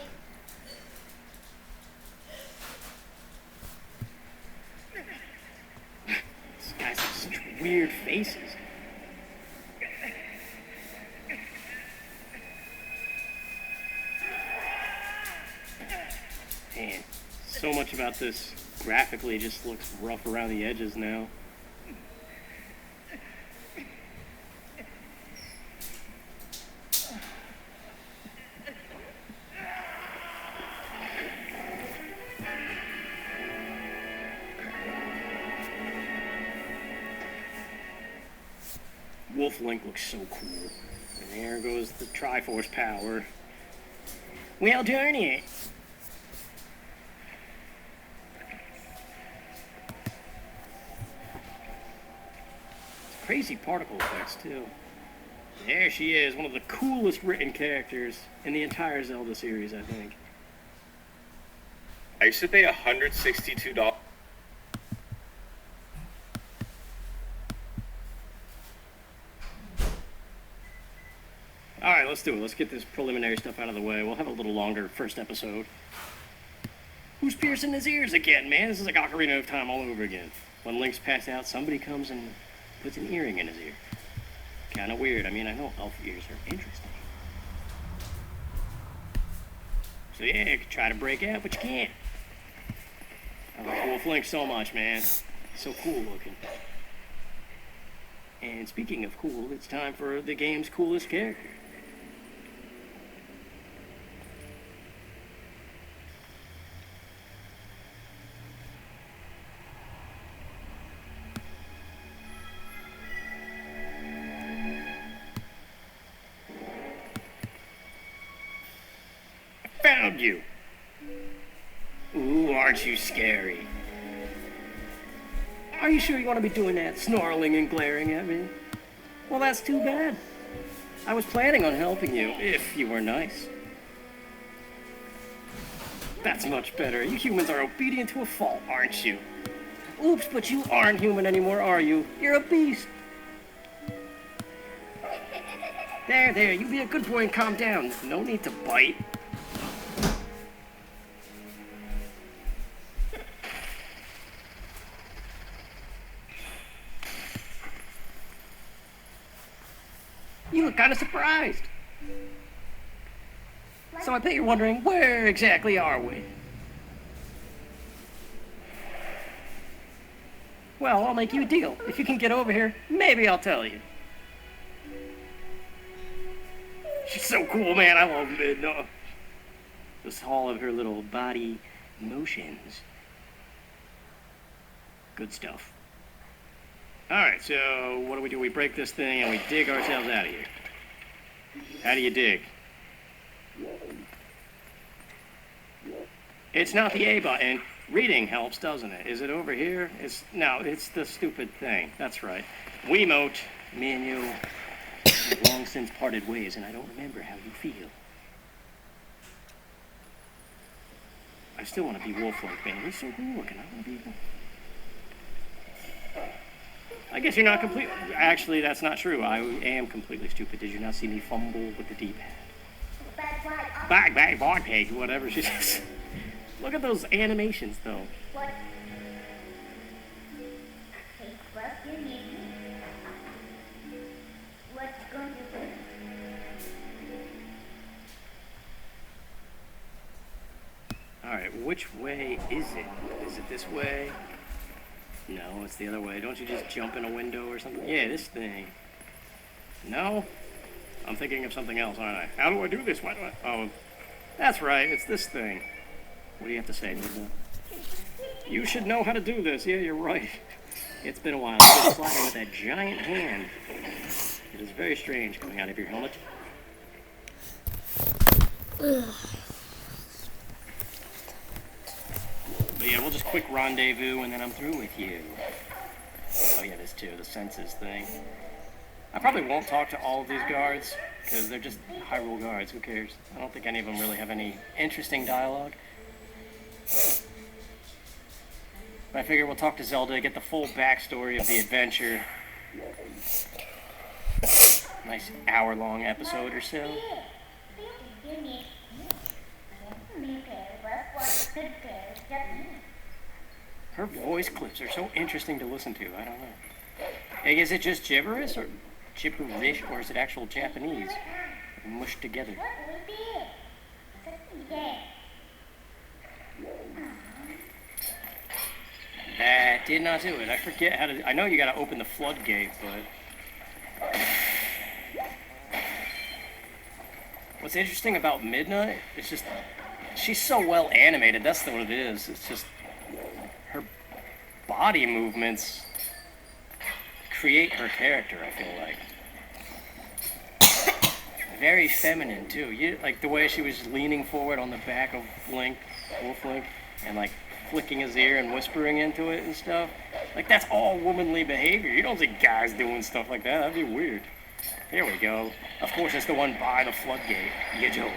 These guys have such weird faces. Man, so much about this graphically just looks rough around the edges now. Wolf Link looks so cool. And there goes the Triforce power. Well, darn it! Crazy particle effects, too. There she is, one of the coolest written characters in the entire Zelda series, I think. I used to pay $162. Alright, let's do it. Let's get this preliminary stuff out of the way. We'll have a little longer first episode. Who's piercing his ears again, man? This is like Ocarina of Time all over again. When Link's passed out, somebody comes and puts an earring in his ear. Kind of weird. I mean, I know elf ears are interesting. So yeah, you could try to break out, but you can't. I like Wolf Link so much, man. So cool looking. And speaking of cool, it's time for the game's coolest character. Found you. Ooh, aren't you scary? Are you sure you want to be doing that, snarling and glaring at me? Well, that's too bad. I was planning on helping you, if you were nice. That's much better. You humans are obedient to a fault, aren't you? Oops, but you aren't human anymore, are you? You're a beast. There, you be a good boy and calm down. No need to bite. look kind of surprised. So I bet you're wondering, where exactly are we? Well, I'll make you a deal. If you can get over here, maybe I'll tell you. She's so cool, man. I love Midna. Just all of her little body motions. Good stuff. Alright, so what do? We break this thing and we dig ourselves out of here. How do you dig? It's not the A button. Reading helps, doesn't it? Is it over here? No, it's the stupid thing. That's right. Wiimote, me and you have long since parted ways, and I don't remember how you feel. I still want to be wolf-like, man. He's so cool looking. I want to be... I guess you're not complete... Actually, that's not true. I am completely stupid. Did you not see me fumble with the D-pad? Back, page, whatever she says. Look at those animations, though. What? What's going to do? Alright, which way is it? Is it this way? No, it's the other way. Don't you just jump in a window or something? Yeah, this thing. No? I'm thinking of something else, aren't I? How do I do this? Why do I... Oh, that's right. It's this thing. What do you have to say, Linda? You should know how to do this. Yeah, you're right. It's been a while. I've been sliding with that giant hand. It is very strange coming out of your helmet. But yeah, we'll just quick rendezvous and then I'm through with you. Oh yeah, this too, the senses thing. I probably won't talk to all of these guards, because they're just Hyrule guards, who cares? I don't think any of them really have any interesting dialogue. But I figure we'll talk to Zelda, get the full backstory of the adventure. Nice hour-long episode or so. Her voice clips are so interesting to listen to, I don't know. Like, is it just gibberish, or is it actual Japanese? Mushed together. That did not do it. I forget how to... I know you gotta open the floodgate, but... What's interesting about Midna is just... She's so well animated, that's what it is. It's just... Her body movements create her character, I feel like. Very feminine, too. Like the way she was leaning forward on the back of Wolf Link, and like flicking his ear and whispering into it and stuff. Like, that's all womanly behavior. You don't see guys doing stuff like that. That'd be weird. Here we go. Of course, it's the one by the floodgate. You do.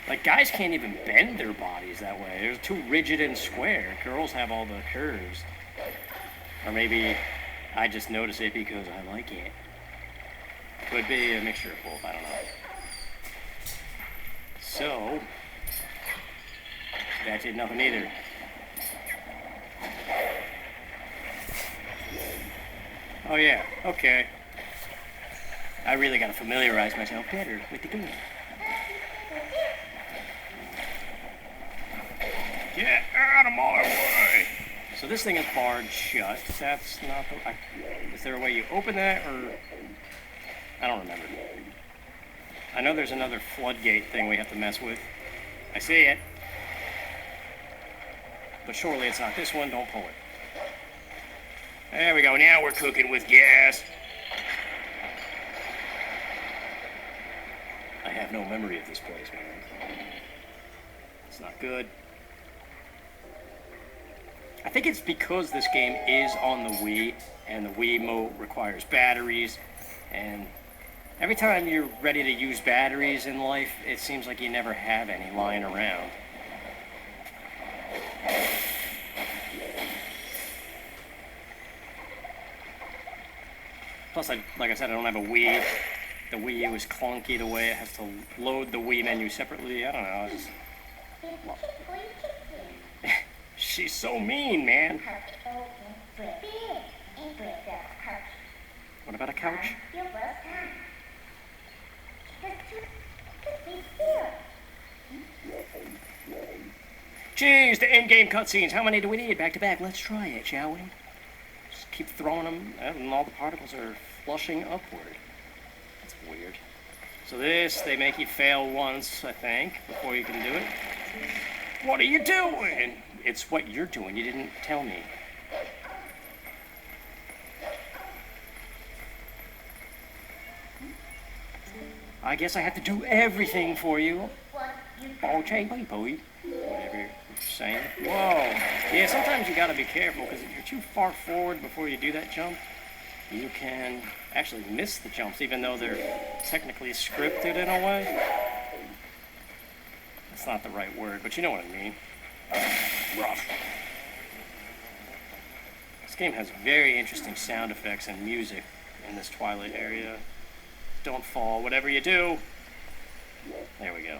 Like, guys can't even bend their bodies that way. They're too rigid and square. Girls have all the curves. Or maybe I just notice it because I like it. Could be a mixture of both, I don't know. So, that did nothing either. Oh yeah, okay. I really gotta familiarize myself better with the game. Get out of my way! So this thing is barred shut. That's not the... is there a way you open that, or... I don't remember. I know there's another floodgate thing we have to mess with. I see it. But surely it's not this one. Don't pull it. There we go. Now we're cooking with gas. I have no memory of this place, man. It's not good. I think it's because this game is on the Wii, and the Wiimote requires batteries, and every time you're ready to use batteries in life, it seems like you never have any lying around. Plus, like I said, I don't have a Wii. The Wii U is clunky the way it has to load the Wii menu separately. I don't know. she's so mean, man. What about a couch? Jeez, the in-game cutscenes. How many do we need back to back? Let's try it, shall we? Just keep throwing them, and all the particles are flushing upward. That's weird. So this, they make you fail once, I think, before you can do it. What are you doing? It's what you're doing. You didn't tell me. I guess I have to do everything for you. Okay, boy. Whatever you're saying. Whoa. Yeah, sometimes you gotta be careful, because if you're too far forward before you do that jump, you can actually miss the jumps, even though they're technically scripted in a way. That's not the right word, but you know what I mean. Rough. This game has very interesting sound effects and music in this Twilight area. Don't fall, whatever you do. There we go.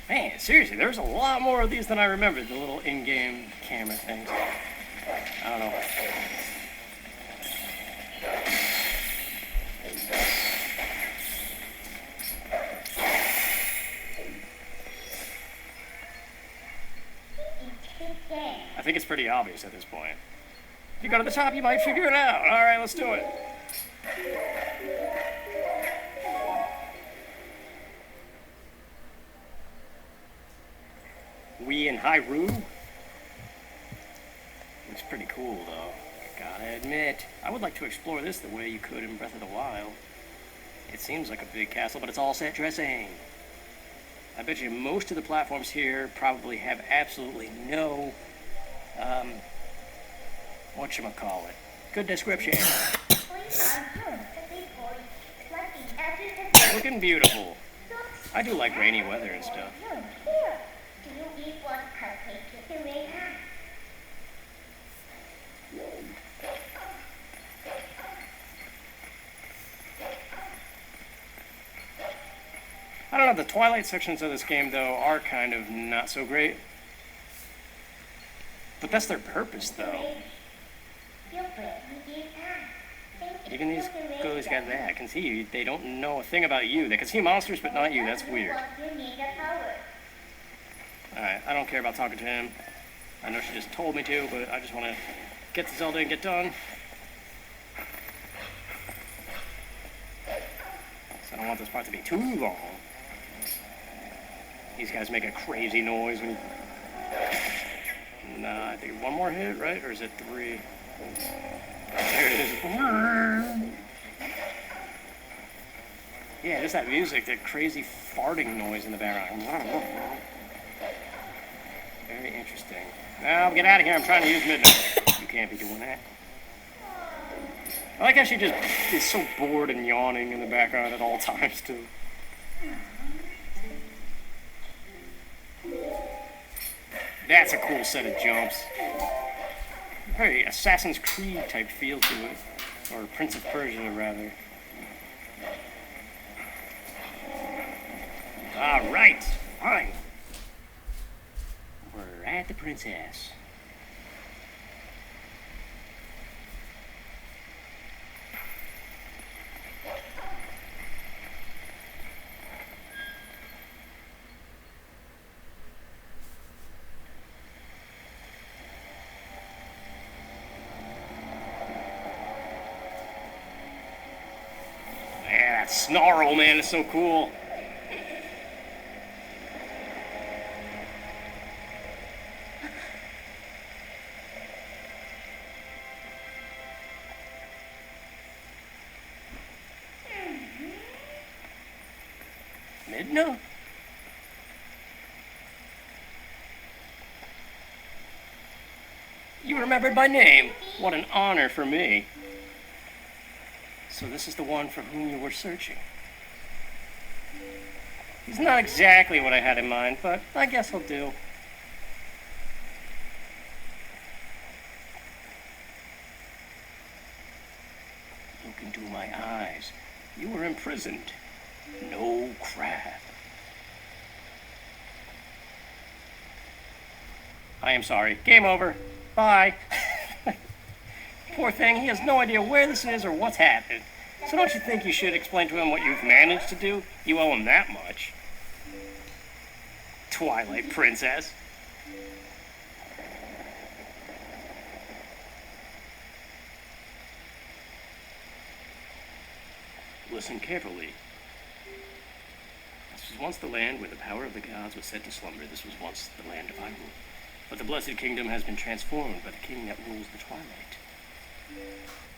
Man, seriously, there's a lot more of these than I remembered, the little in-game camera things. I don't know. I think it's pretty obvious at this point. If you go to the top, you might figure it out. All right, let's do it. We in Hyrule? Looks pretty cool, though. Gotta admit, I would like to explore this the way you could in Breath of the Wild. It seems like a big castle, but it's all set dressing. I bet you most of the platforms here probably have absolutely no, whatchamacallit. Good description. Looking beautiful. I do like rainy weather and stuff. I don't know, the Twilight sections of this game, though, are kind of not so great. But that's their purpose, though. Even these guys got that. I can see you. They don't know a thing about you. They can see monsters, but not you. That's weird. Alright, I don't care about talking to him. I know she just told me to, but I just want to get to Zelda and get done. So I don't want this part to be too long. These guys make a crazy noise when you... Nah, I think one more hit, right? Or is it 3? There it is. Yeah, just that music, that crazy farting noise in the background. Very interesting. Now, get out of here. I'm trying to use midnight. You can't be doing that. I like how she just is so bored and yawning in the background at all times, too. That's a cool set of jumps. Very Assassin's Creed type feel to it. Or Prince of Persia, rather. Alright, fine. We're at the princess. That snarl, man, is so cool. Midna? You remembered my name. What an honor for me. So this is the one for whom you were searching. He's not exactly what I had in mind, but I guess he'll do. were imprisoned. No crap. I am sorry. Game over. Bye. Poor thing, he has no idea where this is or what's happened. So don't you think you should explain to him what you've managed to do? You owe him that much. Twilight Princess. Listen carefully. This was once the land where the power of the gods was set to slumber. This was once the land of Hyrule. But the Blessed Kingdom has been transformed by the king that rules the Twilight.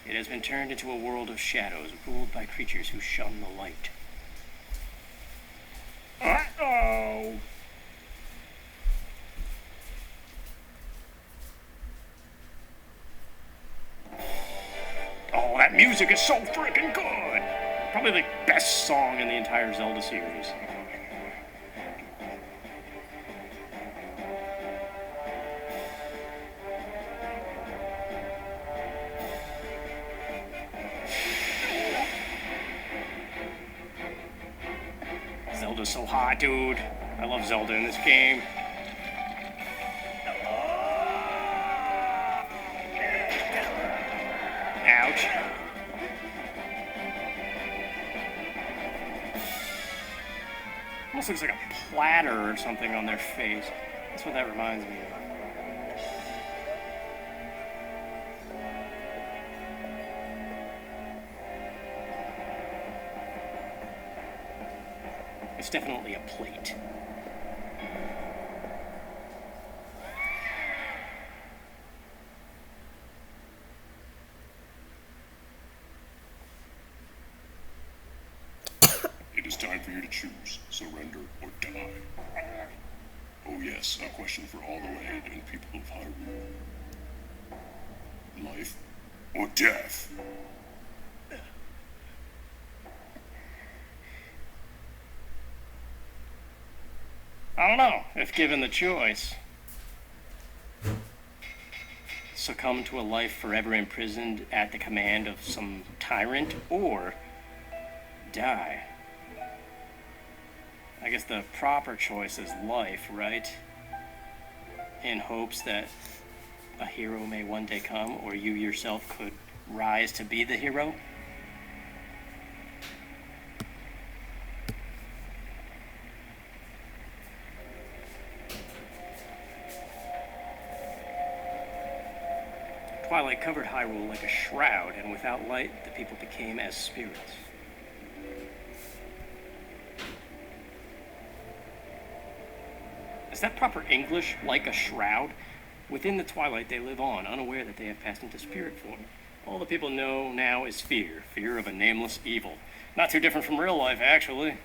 It has been turned into a world of shadows, ruled by creatures who shun the light. Uh-oh! Oh, that music is so freaking good! Probably the best song in the entire Zelda series. Zelda's so hot, dude. I love Zelda in this game. Ouch. Almost looks like a platter or something on their face. That's what that reminds me of. It's definitely a plate. It is time for you to choose, surrender or die. Oh yes, a question for all the land and people of Hyrule. Life or death? I don't know, if given the choice. Succumb to a life forever imprisoned at the command of some tyrant, or die. I guess the proper choice is life, right? In hopes that a hero may one day come, or you yourself could rise to be the hero. Twilight covered Hyrule like a shroud, and without light, the people became as spirits. Is that proper English? Like a shroud? Within the Twilight they live on, unaware that they have passed into spirit form. All the people know now is fear. Fear of a nameless evil. Not too different from real life, actually.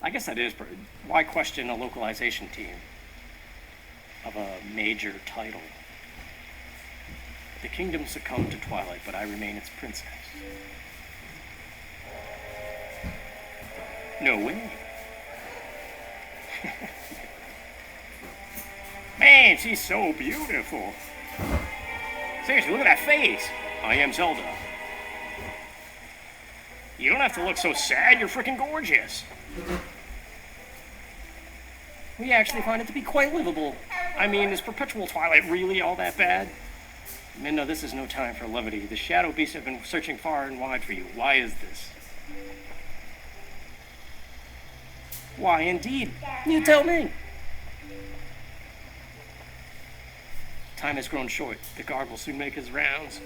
I guess that is pretty. Why question a localization team of a major title? The kingdom succumbed to Twilight, but I remain its princess. No way. Man, she's so beautiful. Seriously, look at that face. I am Zelda. You don't have to look so sad, you're freaking gorgeous. We actually find it to be quite livable. I mean, is perpetual Twilight really all that bad? Minna, this is no time for levity. The shadow beasts have been searching far and wide for you. Why is this? Why, indeed? You tell me. Time has grown short. The guard will soon make his rounds.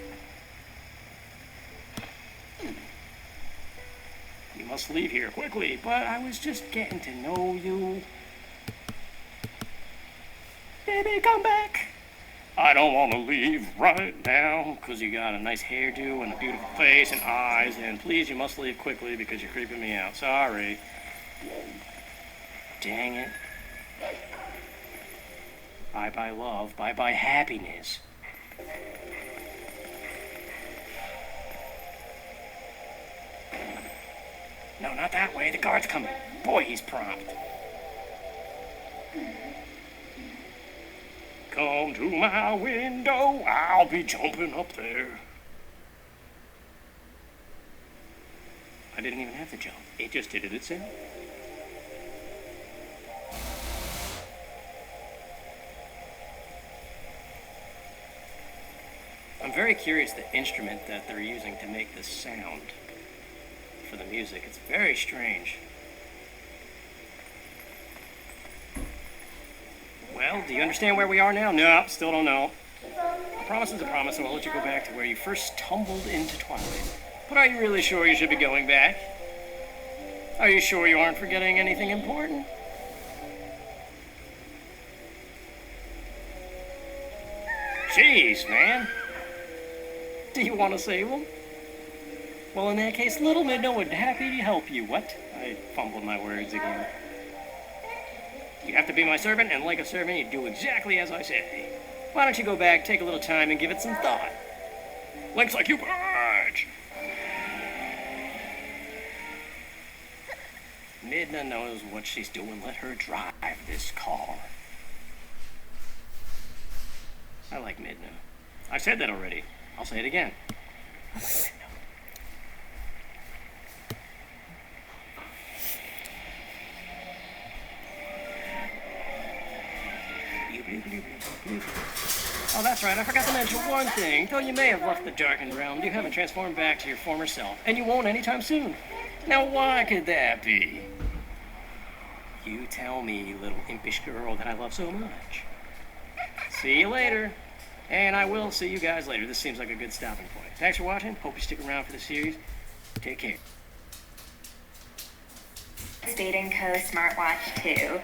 You must leave here quickly, but I was just getting to know you. Baby, come back. I don't want to leave right now, because you got a nice hairdo and a beautiful face and eyes, and please, you must leave quickly because you're creeping me out. Sorry. Dang it. Bye-bye love, bye-bye happiness. No, not that way, the guard's coming. Boy, he's prompt. Come to my window, I'll be jumping up there. I didn't even have to jump. It just did it itself. I'm very curious the instrument that they're using to make this sound for the music. It's very strange. Well, do you understand where we are now? No, still don't know. A promise is a promise, and we'll let you go back to where you first tumbled into Twilight. But are you really sure you should be going back? Are you sure you aren't forgetting anything important? Jeez, man. Do you want to save them? Well, in that case, Little Midna would be happy to help you. What? I fumbled my words again. You have to be my servant, and like a servant, you do exactly as I say. Why don't you go back, take a little time, and give it some thought? Link's like you budge! Midna knows what she's doing. Let her drive this car. I like Midna. I said that already. I'll say it again. Oh, that's right. I forgot to mention one thing. Though you may have left the darkened realm, you haven't transformed back to your former self, and you won't anytime soon. Now, why could that be? You tell me, little impish girl that I love so much. See you later. And I will see you guys later. This seems like a good stopping point. Thanks for watching. Hope you stick around for the series. Take care. Speed & Co. Smartwatch 2.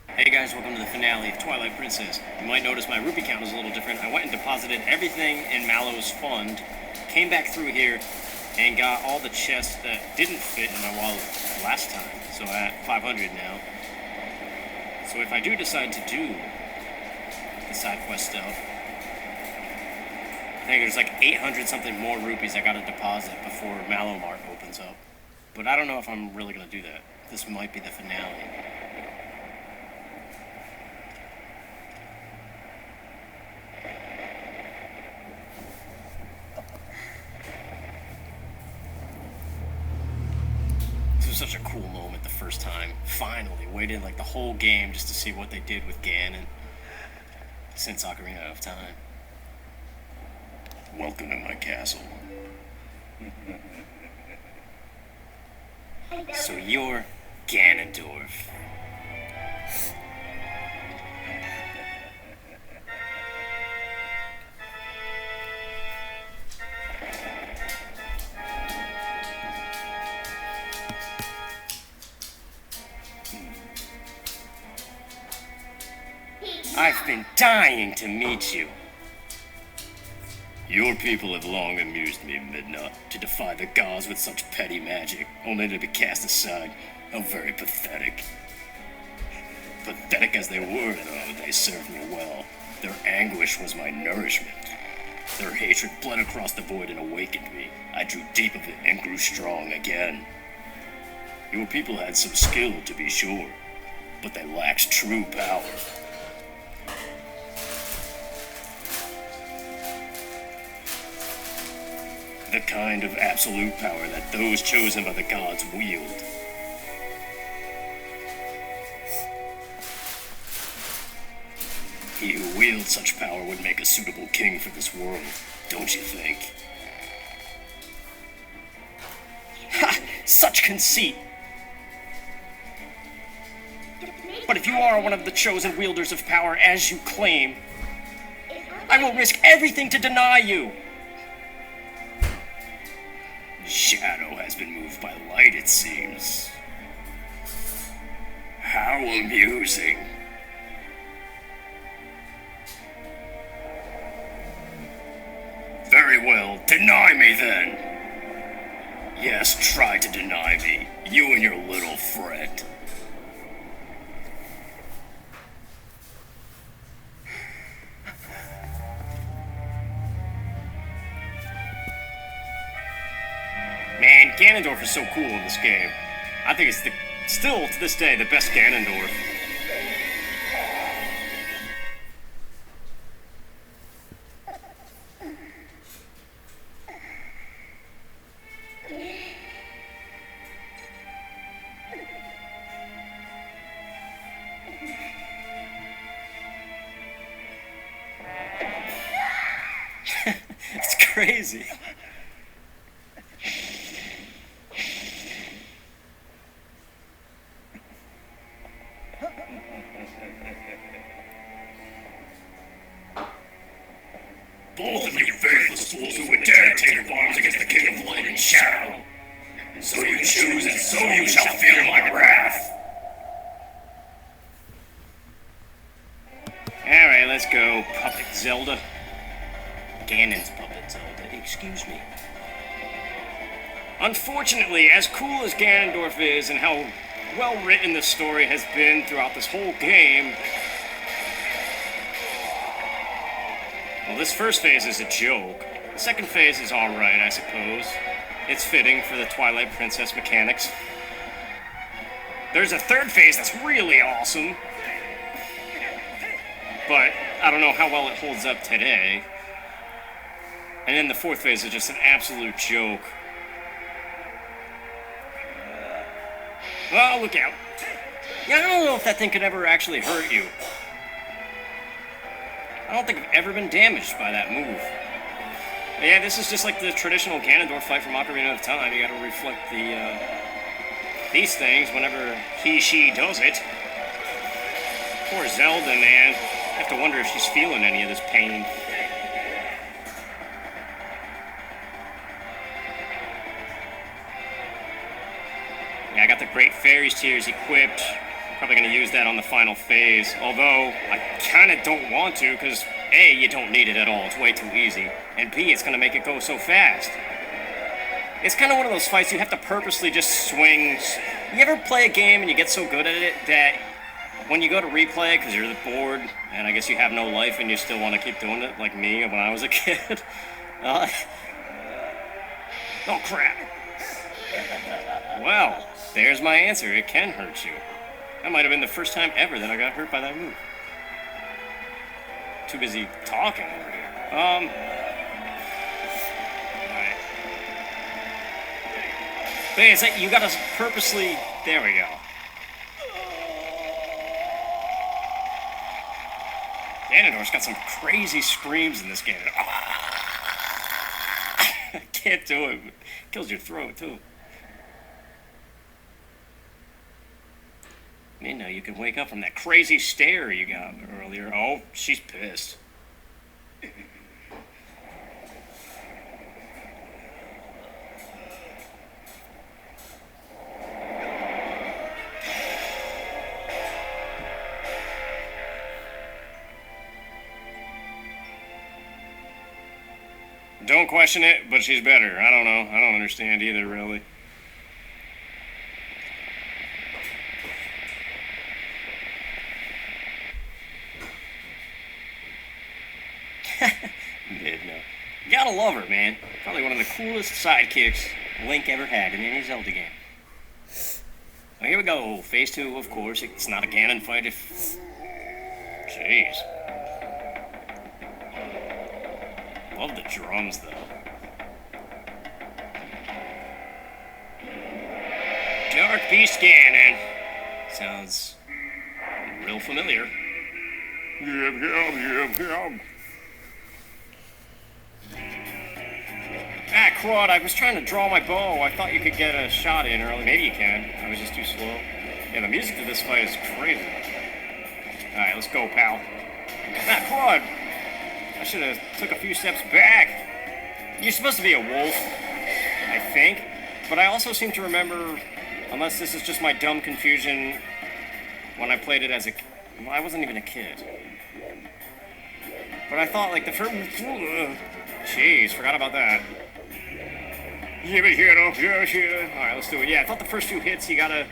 Hey guys, welcome to the finale of Twilight Princess. You might notice my rupee count is a little different. I went and deposited everything in Mallow's fund, came back through here, and got all the chests that didn't fit in my wallet last time. So I'm at 500 now. So if I do decide to do the side quest stuff, I think there's like 800 something more rupees I gotta deposit before Mallow Mart opens up. But I don't know if I'm really gonna do that. This might be the finale. Such a cool moment the first time. Finally, waited like the whole game just to see what they did with Ganon since Ocarina of Time. Welcome to my castle. So you're Ganondorf. I've been dying to meet you. Your people have long amused me, Midna. To defy the gods with such petty magic, only to be cast aside. How very pathetic. Pathetic as they were, though, they served me well. Their anguish was my nourishment. Their hatred bled across the void and awakened me. I drew deep of it and grew strong again. Your people had some skill, to be sure, but they lacked true power. The kind of absolute power that those chosen by the gods wield. He who wields such power would make a suitable king for this world, don't you think? Ha! Such conceit! But if you are one of the chosen wielders of power as you claim, I will risk everything to deny you! Shadow has been moved by light, it seems. How amusing. Very well, deny me then. Yes, try to deny me, you and your little friend. Man, Ganondorf is so cool in this game. I think it's still to this day the best Ganondorf. easy. Both of you faithless fools who would dare take your arms against the King of Light and Shadow. So you choose, and so you shall feel my wrath. Alright, let's go, Puppet Zelda. Ganon's Puppet Zelda, excuse me. Unfortunately, as cool as Ganondorf is and how well written the story has been throughout this whole game, well, this first phase is a joke. The second phase is alright, I suppose. It's fitting for the Twilight Princess mechanics. There's a third phase that's really awesome, but I don't know how well it holds up today. And then the fourth phase is just an absolute joke. Oh, look out. Yeah, I don't know if that thing could ever actually hurt you. I don't think I've ever been damaged by that move. But yeah, this is just like the traditional Ganondorf fight from Ocarina of Time. You gotta reflect these things whenever she does it. Poor Zelda, man. I have to wonder if she's feeling any of this pain. Yeah, I got the Great Fairy's Tears equipped. Probably going to use that on the final phase. Although, I kind of don't want to, because A, you don't need it at all. It's way too easy. And B, it's going to make it go so fast. It's kind of one of those fights you have to purposely just swing. You ever play a game and you get so good at it that when you go to replay, because you're bored, and I guess you have no life and you still want to keep doing it, like me when I was a kid? Oh, crap. Well, there's my answer. It can hurt you. That might have been the first time ever that I got hurt by that move. Too busy talking over here. Alright. But yeah, it's like you gotta purposely... There we go. Ganondorf's got some crazy screams in this game. I can't do it. It kills your throat, too. You know, you can wake up from that crazy stare you got earlier. Oh, she's pissed. Don't question it, but she's better. I don't know. I don't understand either, really. No. You gotta love her, man. Probably one of the coolest sidekicks Link ever had in any Zelda game. Well, here we go. Phase 2, of course. It's not a Ganon fight if... Jeez. Love the drums, though. Dark Beast Ganon. Sounds real familiar. Yep. Ah, crud, I was trying to draw my bow. I thought you could get a shot in early. Maybe you can. I was just too slow. Yeah, the music to this fight is crazy. Alright, let's go, pal. Ah, crud! I should have took a few steps back. You're supposed to be a wolf, I think. But I also seem to remember, unless this is just my dumb confusion, when I played it as a... Well, I wasn't even a kid. But I thought, like, the first... Jeez, forgot about that. Alright, let's do it. Yeah, I thought the first 2 hits, you gotta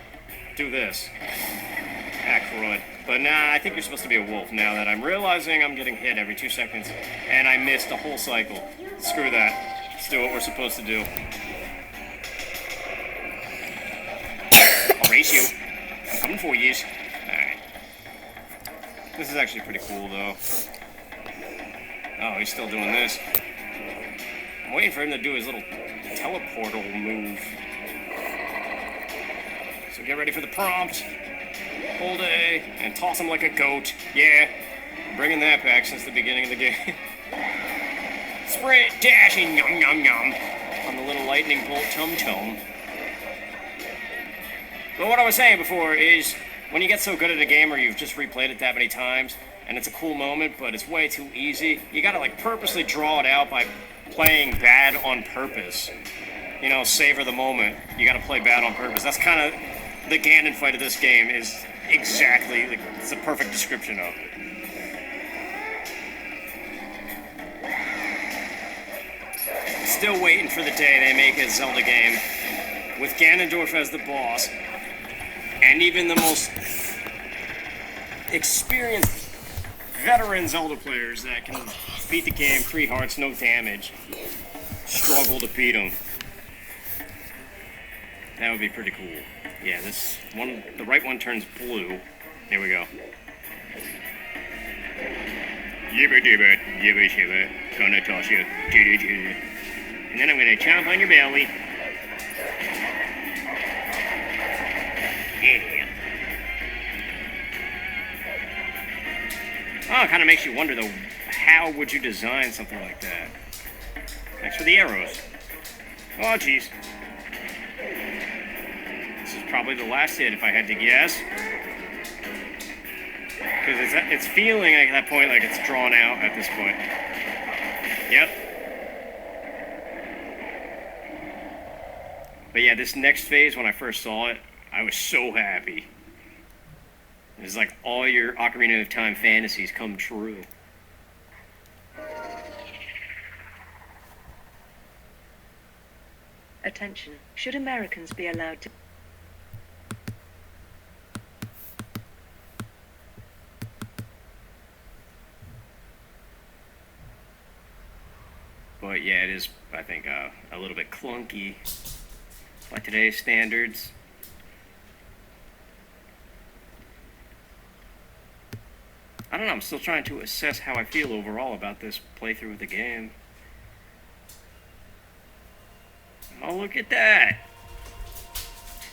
do this. Ah, crud. But nah, I think you're supposed to be a wolf now that I'm realizing I'm getting hit every 2 seconds. And I missed a whole cycle. Screw that. Let's do what we're supposed to do. I'll race you. I'm coming for you. Alright. This is actually pretty cool, though. Oh, he's still doing this. I'm waiting for him to do his little teleportal move. So get ready for the prompt. Hold A, and toss him like a goat. Yeah, I'm bringing that back since the beginning of the game. sprint, dashing, yum yum yum, on the little lightning bolt tum-tum. But what I was saying before is, when you get so good at a game or you've just replayed it that many times, and it's a cool moment, but it's way too easy, you gotta like purposely draw it out by playing bad on purpose. You know, savor the moment. You gotta play bad on purpose. That's kind of the Ganon fight of this game is exactly, like, it's a perfect description of it. Still waiting for the day they make a Zelda game with Ganondorf as the boss, and even the most experienced veteran Zelda players that can beat the game 3 hearts, no damage, struggle to beat him. That would be pretty cool. Yeah, this one, the right one turns blue. Here we go. Yibba dibba, yibba shibba, gonna toss you, jitty jitty. And then I'm gonna chomp on your belly. Yeah. Oh, it kind of makes you wonder though, how would you design something like that? Thanks for the arrows. Oh, jeez. This is probably the last hit if I had to guess. Because it's feeling like at that point like it's drawn out at this point. Yep. But yeah, this next phase, when I first saw it, I was so happy. It's like all your Ocarina of Time fantasies come true. Attention. Should Americans be allowed to... But yeah, it is, I think, a little bit clunky by today's standards. I don't know, I'm still trying to assess how I feel overall about this playthrough of the game. Oh, look at that!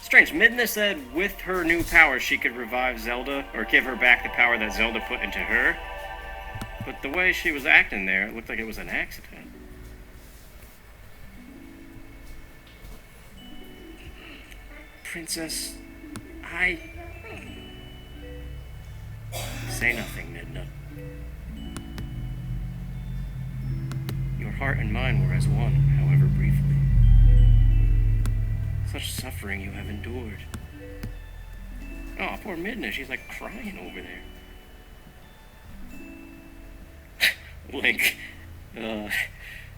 Strange, Midna said with her new power she could revive Zelda, or give her back the power that Zelda put into her. But the way she was acting there, it looked like it was an accident. Princess, say nothing, Midna. Your heart and mine were as one, however briefly. Such suffering you have endured. Oh, poor Midna, she's like crying over there. Link,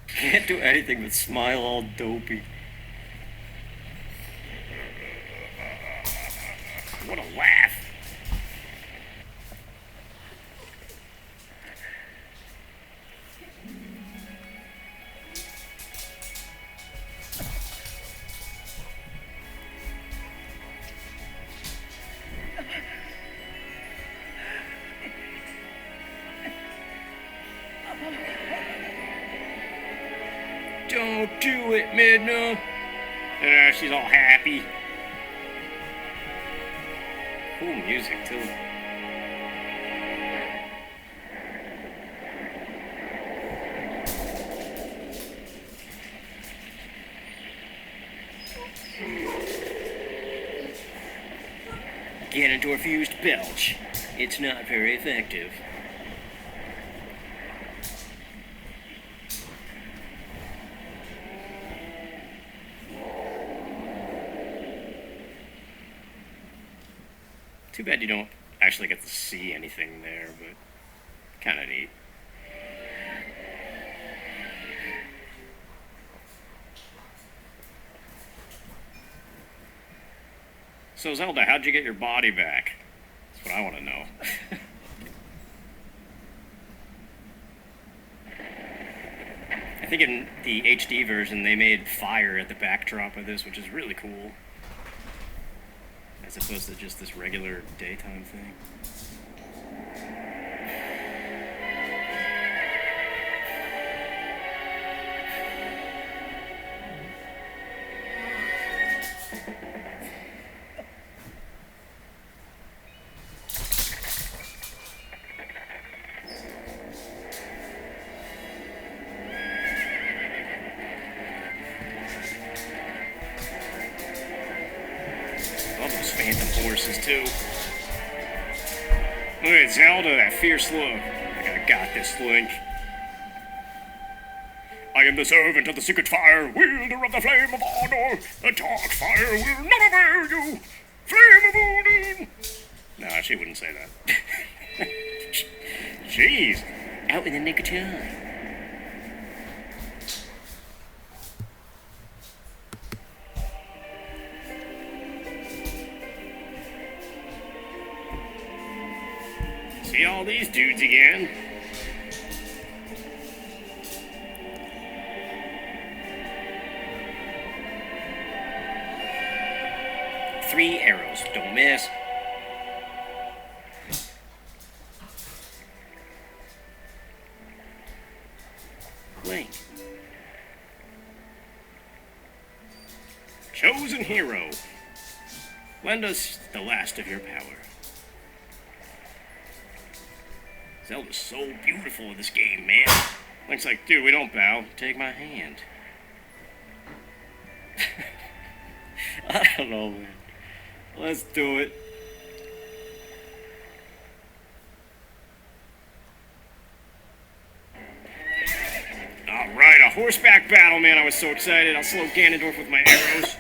can't do anything but smile all dopey. What a laugh. Don't do it, Midna. She's all happy. Cool music, too. Ganondorf used belch. It's not very effective. Too bad you don't actually get to see anything there, but kind of neat. So Zelda, how'd you get your body back? That's what I want to know. I think in the HD version they made fire at the backdrop of this, which is really cool. As opposed to just this regular daytime thing. phantom horses, too. Look at Zelda, that fierce look. I got this, Link. I am the servant of the secret fire, wielder of the flame of honor. The dark fire will not avail you. Flame of Odin. Nah, she wouldn't say that. Jeez. Out in the nick of time. See all these dudes again. Three arrows, don't miss. Link. Chosen hero. Lend us the last of your power. Zelda's so beautiful in this game, man. Link's like, dude, we don't bow. Take my hand. I don't know, man. Let's do it. Alright, a horseback battle, man. I was so excited. I'll slow Ganondorf with my arrows.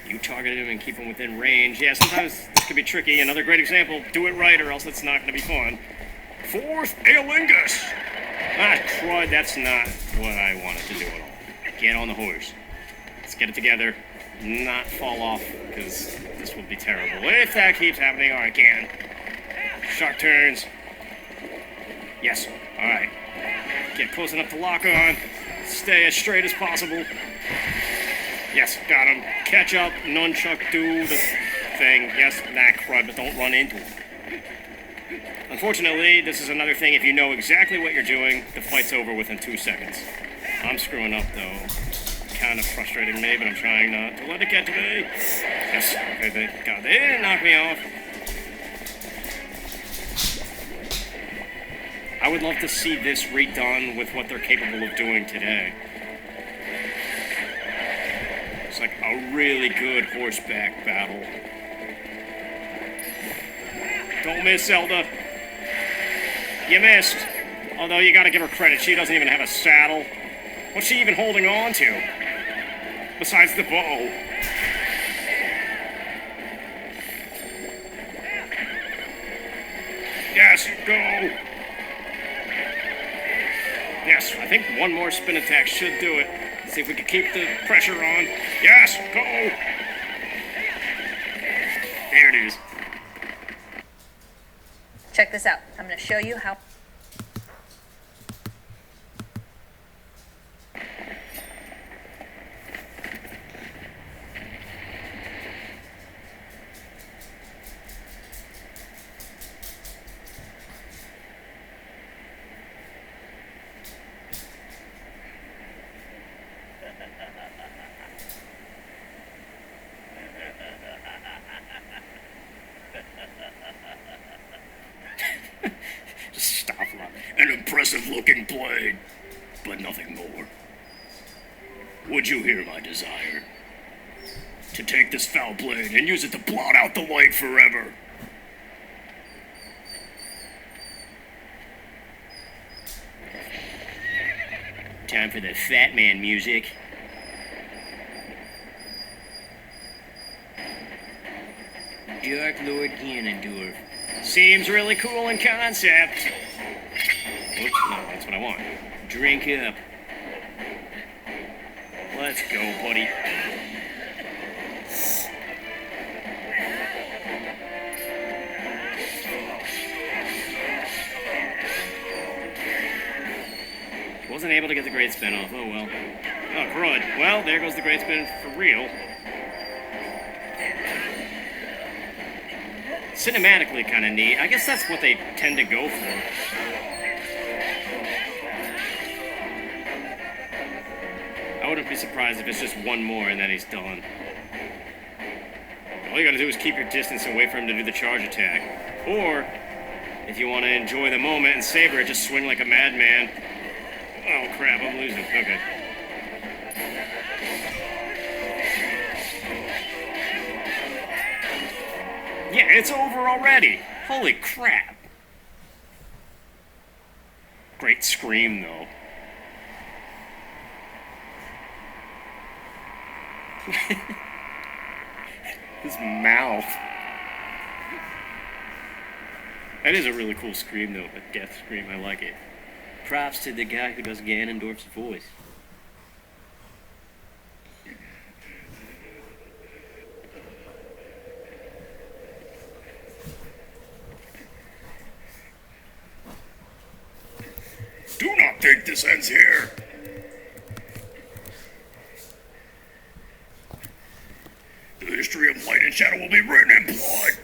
You target him and keep him within range. Yeah, sometimes this can be tricky. Another great example, do it right or else it's not going to be fun. Fourth Aelingus! Ah, crud, that's not what I wanted to do at all. Get on the horse. Let's get it together. Not fall off, because this would be terrible. If that keeps happening, alright, Ganon. Sharp turns. Yes, alright. Get close enough to lock on. Stay as straight as possible. Yes, got him. Catch up, nunchuck, do the thing. Yes, nah, crud, but don't run into him. Unfortunately, this is another thing. If you know exactly what you're doing, the fight's over within 2 seconds. I'm screwing up, though. Kind of frustrating me, but I'm trying not to let it get to me. Yes, okay, God, they didn't knock me off. I would love to see this redone with what they're capable of doing today. It's like a really good horseback battle. Don't miss, Zelda. You missed. Although you gotta give her credit, she doesn't even have a saddle. What's she even holding on to? Besides the bow. Yes, go. Yes, I think one more spin attack should do it. Let's see if we can keep the pressure on. Yes, go. There it is. Check this out. I'm going to show you how. An impressive-looking blade, but nothing more. Would you hear my desire? To take this foul blade and use it to blot out the light forever. Time for the Fat Man music. Dark Lord Ganondorf. Seems really cool in concept. Oops, no, that's what I want. Drink up. Let's go, buddy. Wasn't able to get the great spin off. Oh well. Oh, crud. Well, there goes the great spin for real. Cinematically kind of neat. I guess that's what they tend to go for. I wouldn't be surprised if it's just one more and then he's done. All you gotta do is keep your distance and wait for him to do the charge attack. Or, if you want to enjoy the moment and savor it, just swing like a madman. Oh crap, I'm losing. Okay. It's over already! Holy crap! Great scream, though. His mouth. That is a really cool scream, though. A death scream. I like it. Props to the guy who does Ganondorf's voice. Do not think this ends here. The history of light and shadow will be written in blood.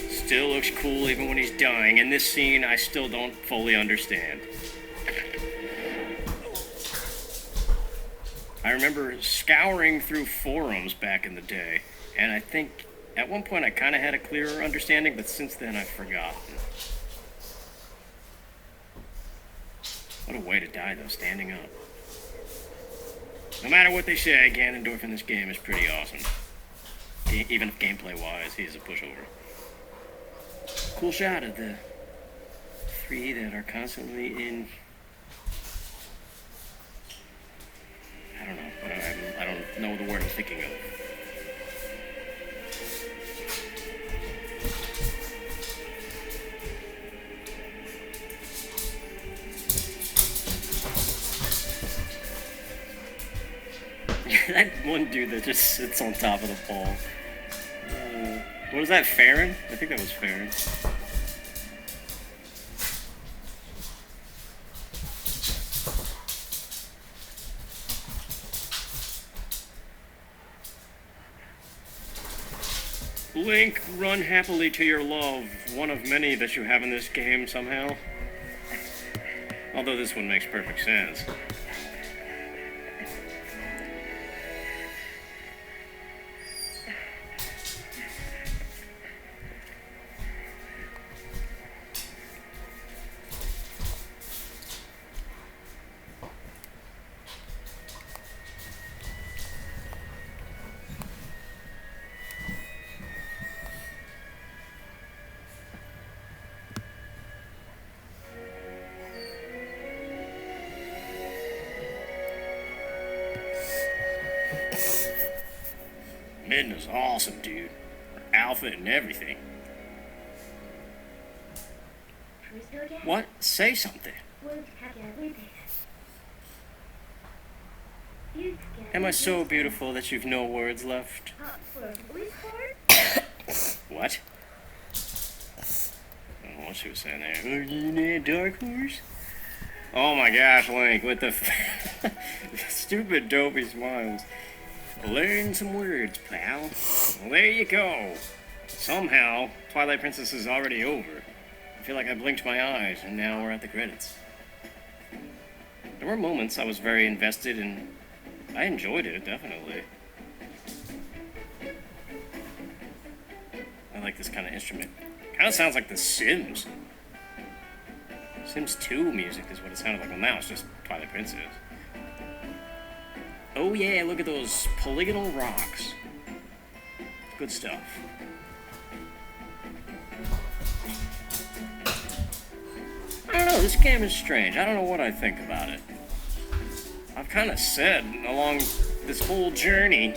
Still looks cool even when he's dying. In this scene, I still don't fully understand. I remember scouring through forums back in the day, and I think at one point I kind of had a clearer understanding, but since then I've forgotten. What a way to die, though, standing up. No matter what they say, Ganondorf in this game is pretty awesome. Even if gameplay-wise, he is a pushover. Cool shot of the three that are constantly in... I don't know. I don't know the word I'm thinking of. That one dude that just sits on top of the ball. What was that, Farron? I think that was Farron. Link, run happily to your love, one of many that you have in this game somehow. Although this one makes perfect sense. Midna's awesome, dude. Her outfit and everything. What? Say something. Am I so beautiful that you've no words left? What? I don't know what she was saying there. Are you that dark horse? Oh my gosh, Link, with the stupid dopey smiles. Learn some words, pal. Well, there you go. Somehow, Twilight Princess is already over. I feel like I blinked my eyes, and now we're at the credits. There were moments I was very invested in. I enjoyed it, definitely. I like this kind of instrument. Kind of sounds like The Sims. Sims 2 music is what it sounded like. Well, now it's just Twilight Princess. Oh yeah, look at those polygonal rocks. Good stuff. I don't know, this game is strange. I don't know what I think about it. I've kind of said along this whole journey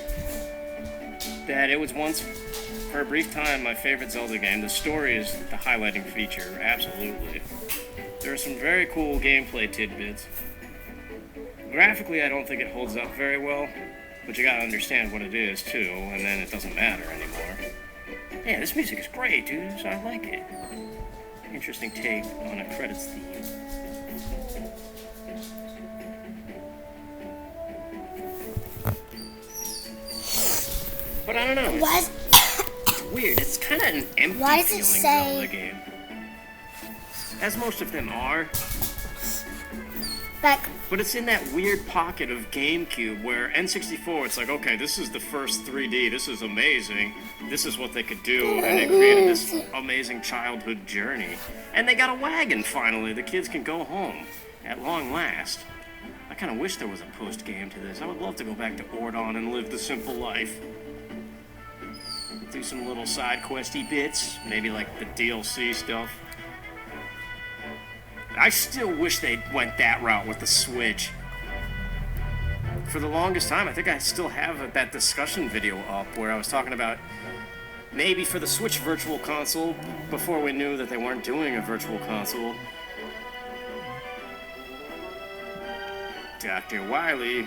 that it was once, for a brief time, my favorite Zelda game. The story is the highlighting feature, absolutely. There are some very cool gameplay tidbits. Graphically, I don't think it holds up very well, but you gotta understand what it is, too, and then it doesn't matter anymore. Yeah, this music is great, dude, so I like it. Interesting take on a credits theme. But I don't know. It's weird. It's kind of an empty feeling Zelda game. As most of them are. back. But it's in that weird pocket of GameCube where N64, it's like, okay, this is the first 3D, this is amazing, this is what they could do, and they created this amazing childhood journey. And they got a wagon, finally. The kids can go home at long last. I kind of wish there was a post-game to this. I would love to go back to Ordon and live the simple life. Do some little side questy bits, maybe like the DLC stuff. I still wish they went that route with the Switch. For the longest time, I think I still have that discussion video up where I was talking about maybe for the Switch Virtual Console, before we knew that they weren't doing a Virtual Console. Dr. Wily,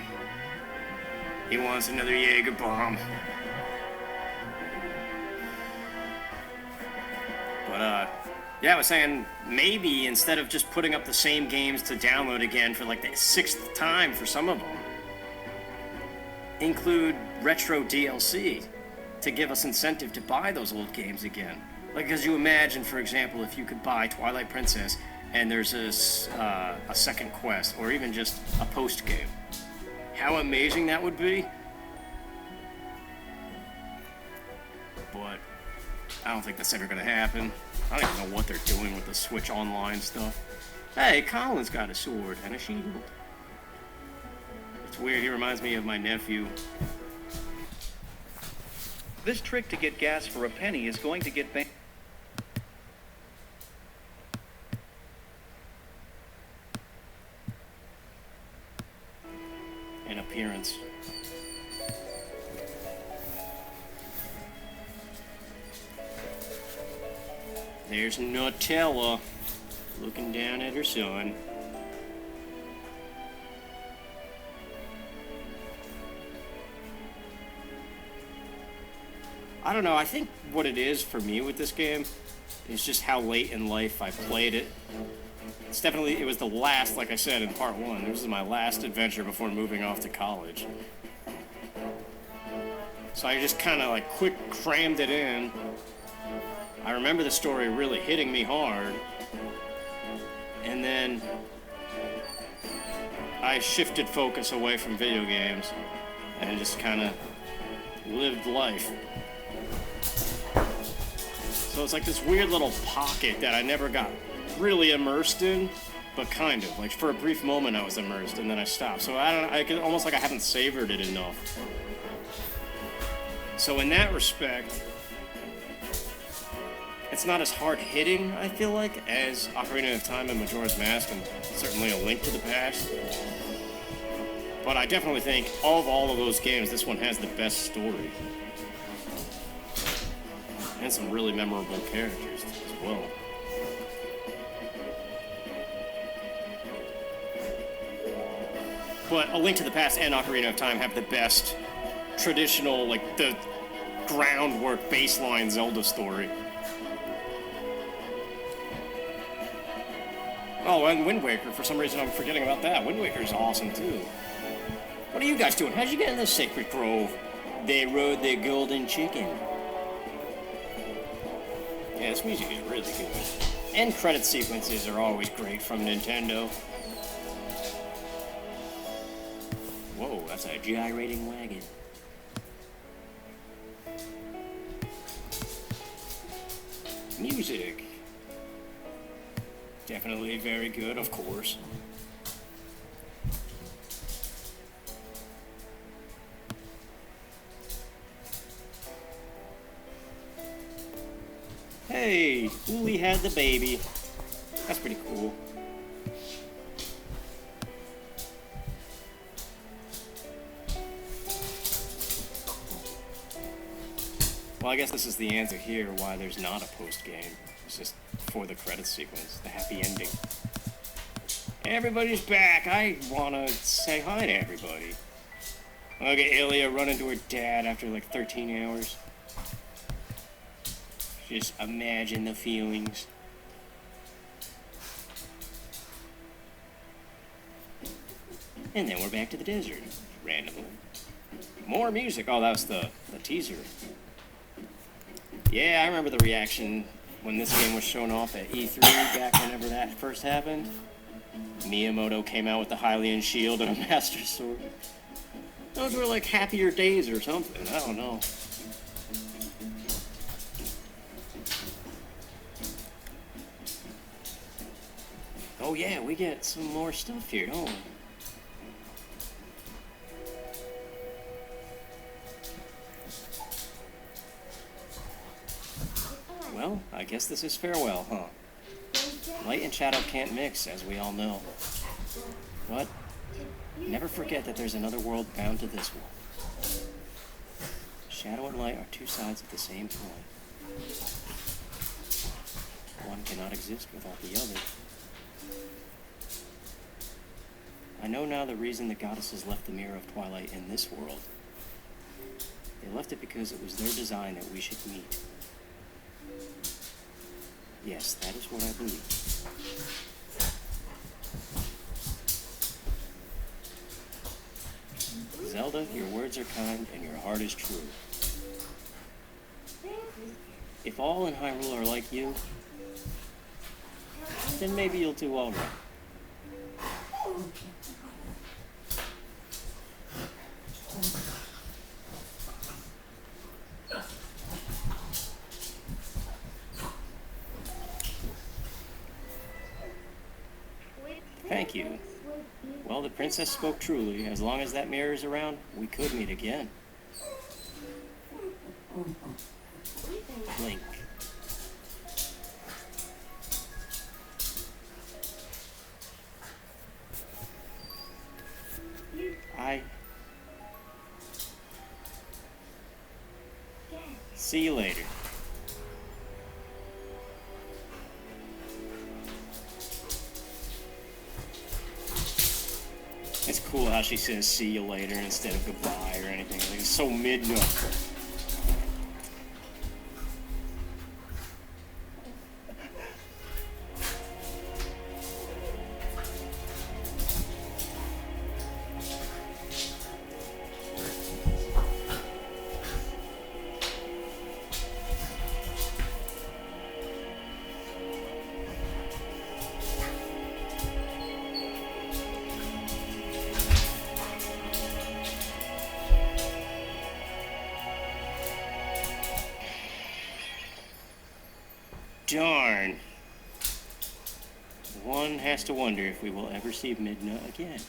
he wants another Jaeger bomb. But, yeah, I was saying maybe instead of just putting up the same games to download again for like the 6th time for some of them, include retro DLC to give us incentive to buy those old games again. Like, because you imagine, for example, if you could buy Twilight Princess and there's a second quest, or even just a post game. How amazing that would be. But I don't think that's ever going to happen. I don't even know what they're doing with the Switch Online stuff. Hey, Colin's got a sword and a shield. It's weird, he reminds me of my nephew. This trick to get gas for a penny is going to get banned. An appearance. There's Nutella looking down at her son. I don't know, I think what it is for me with this game is just how late in life I played it. It's definitely, it was the last, like I said in part 1, this was my last adventure before moving off to college. So I just kind of like quick crammed it in. I remember the story really hitting me hard. And then I shifted focus away from video games and just kind of lived life. So it's like this weird little pocket that I never got really immersed in, but kind of. Like for a brief moment I was immersed and then I stopped. So I don't know, almost like I haven't savored it enough. So in that respect, it's not as hard-hitting, I feel like, as Ocarina of Time and Majora's Mask, and certainly A Link to the Past. But I definitely think, of all of those games, this one has the best story. And some really memorable characters as well. But A Link to the Past and Ocarina of Time have the best traditional, like, the groundwork baseline Zelda story. Oh, and Wind Waker. For some reason, I'm forgetting about that. Wind Waker's awesome, too. What are you guys doing? How'd you get in this sacred grove? They rode their golden chicken. Yeah, this music is really good. End credit sequences are always great from Nintendo. Whoa, that's a gyrating wagon. Music. Definitely very good, of course. Hey, Uli had the baby. That's pretty cool. Well, I guess this is the answer here why there's not a post-game. It's just for the credits sequence, the happy ending. Everybody's back. I want to say hi to everybody. Look at Ilya running to her dad after like 13 hours. Just imagine the feelings. And then we're back to the desert, randomly. More music. Oh, that was the teaser. Yeah, I remember the reaction when this game was shown off at E3 back whenever that first happened. Miyamoto came out with the Hylian shield and a Master Sword. Those were like happier days or something, I don't know. Oh yeah, we get some more stuff here, don't we? Well, I guess this is farewell, huh? Light and shadow can't mix, as we all know. But never forget that there's another world bound to this one. Shadow and light are two sides of the same coin. One cannot exist without the other. I know now the reason the goddesses left the Mirror of Twilight in this world. They left it because it was their design that we should meet. Yes, that is what I believe. Zelda, your words are kind and your heart is true. If all in Hyrule are like you, then maybe you'll do all right. Thank you. Well, the princess spoke truly. As long as that mirror is around, we could meet again. Link. See you later. It's cool how she says see you later instead of goodbye or anything. Like, it's so mid-note. Darn. One has to wonder if we will ever see Midna again.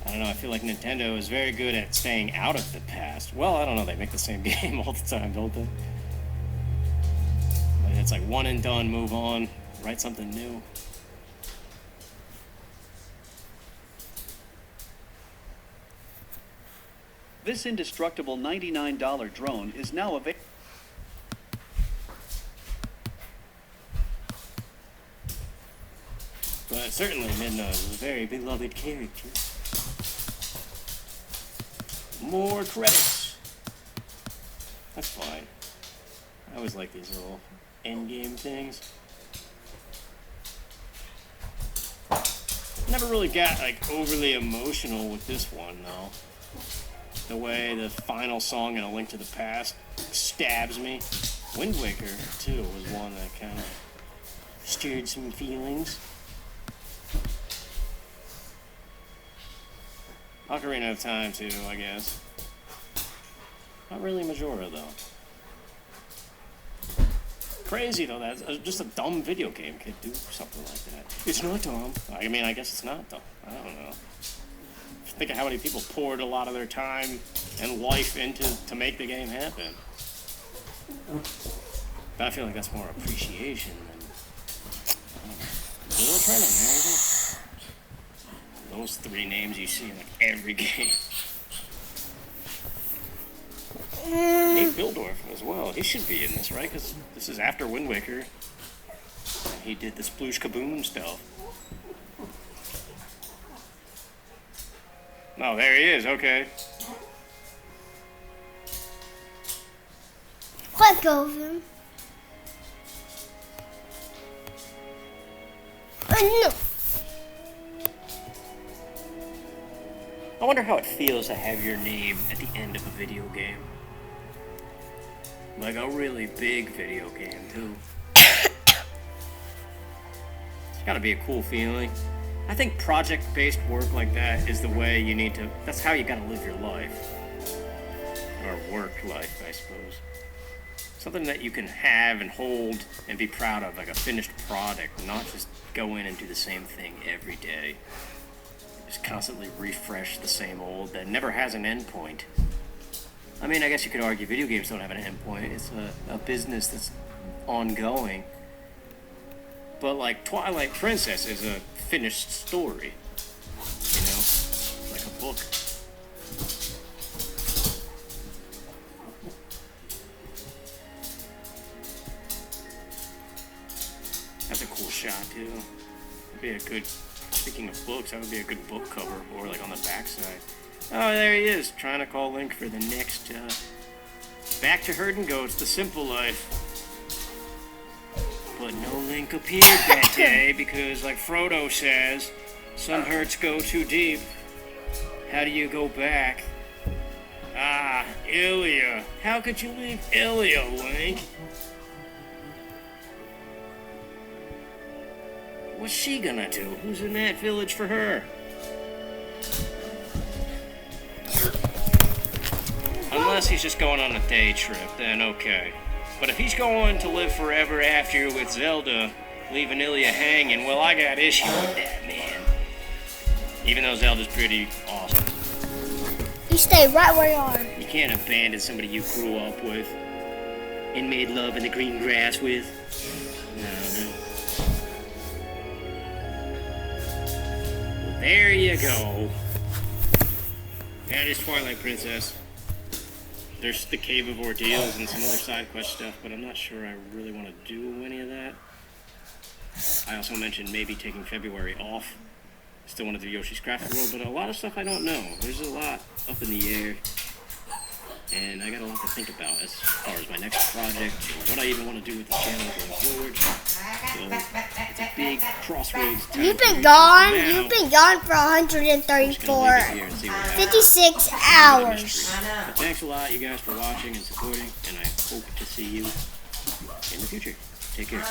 I don't know, I feel like Nintendo is very good at staying out of the past. Well, I don't know, they make the same game all the time, don't they? But it's like one and done, move on, write something new. This indestructible $99 drone is now available. But certainly Midna is a very beloved character. More credits. That's fine. I always like these little endgame things. Never really got like overly emotional with this one though. The way the final song in A Link to the Past stabs me. Wind Waker too was one that kind of stirred some feelings. Ocarina of Time too, I guess. Not really Majora though. Crazy though, that just a dumb video game could do something like that. It's not dumb. I mean, I guess it's not dumb. I don't know. Think of how many people poured a lot of their time and life into to make the game happen. But I feel like that's more appreciation than, I don't know. Little Trailer, those three names you see in like every game. Nate Bildorf as well. He should be in this, right? Because this is after Wind Waker. And he did the Sploosh Kaboom stuff. Oh, there he is. Okay. Let go of him. No. I wonder how it feels to have your name at the end of a video game. Like a really big video game, too. Gotta be a cool feeling. I think project-based work like that is the way you need to, that's how you gotta live your life. Or work life, I suppose. Something that you can have and hold and be proud of, like a finished product, not just go in and do the same thing every day. Just constantly refresh the same old that never has an end point. I mean, I guess you could argue video games don't have an end point. It's a business that's ongoing. But like Twilight Princess is a finished story. You know? Like a book. That's a cool shot too. That'd be a good, speaking of books, that would be a good book cover, or like on the backside. Oh, there he is, trying to call Link for the next, back to herding goats, the simple life. But no Link appeared that day because, like Frodo says, some herds go too deep. How do you go back? Ah, Ilya. How could you leave Ilya, Link? What's she gonna do? Who's in that village for her? Unless he's just going on a day trip, then okay. But if he's going to live forever after with Zelda, leaving Ilya hanging, well, I got issues with that, man. Even though Zelda's pretty awesome. You stay right where you are. You can't abandon somebody you grew up with and made love in the green grass with. No. Well, there you go. That is Twilight Princess. There's the Cave of Ordeals and some other side quest stuff, but I'm not sure I really want to do any of that. I also mentioned maybe taking February off. Still want to do Yoshi's Crafted World, but a lot of stuff I don't know. There's a lot up in the air, and I got a lot to think about as far as my next project, or what I even want to do with the channel going forward. So, it's a big crossroads time. You've been gone. You've been gone for 134, 56 hours. But thanks a lot, you guys, for watching and supporting, and I hope to see you in the future. Take care.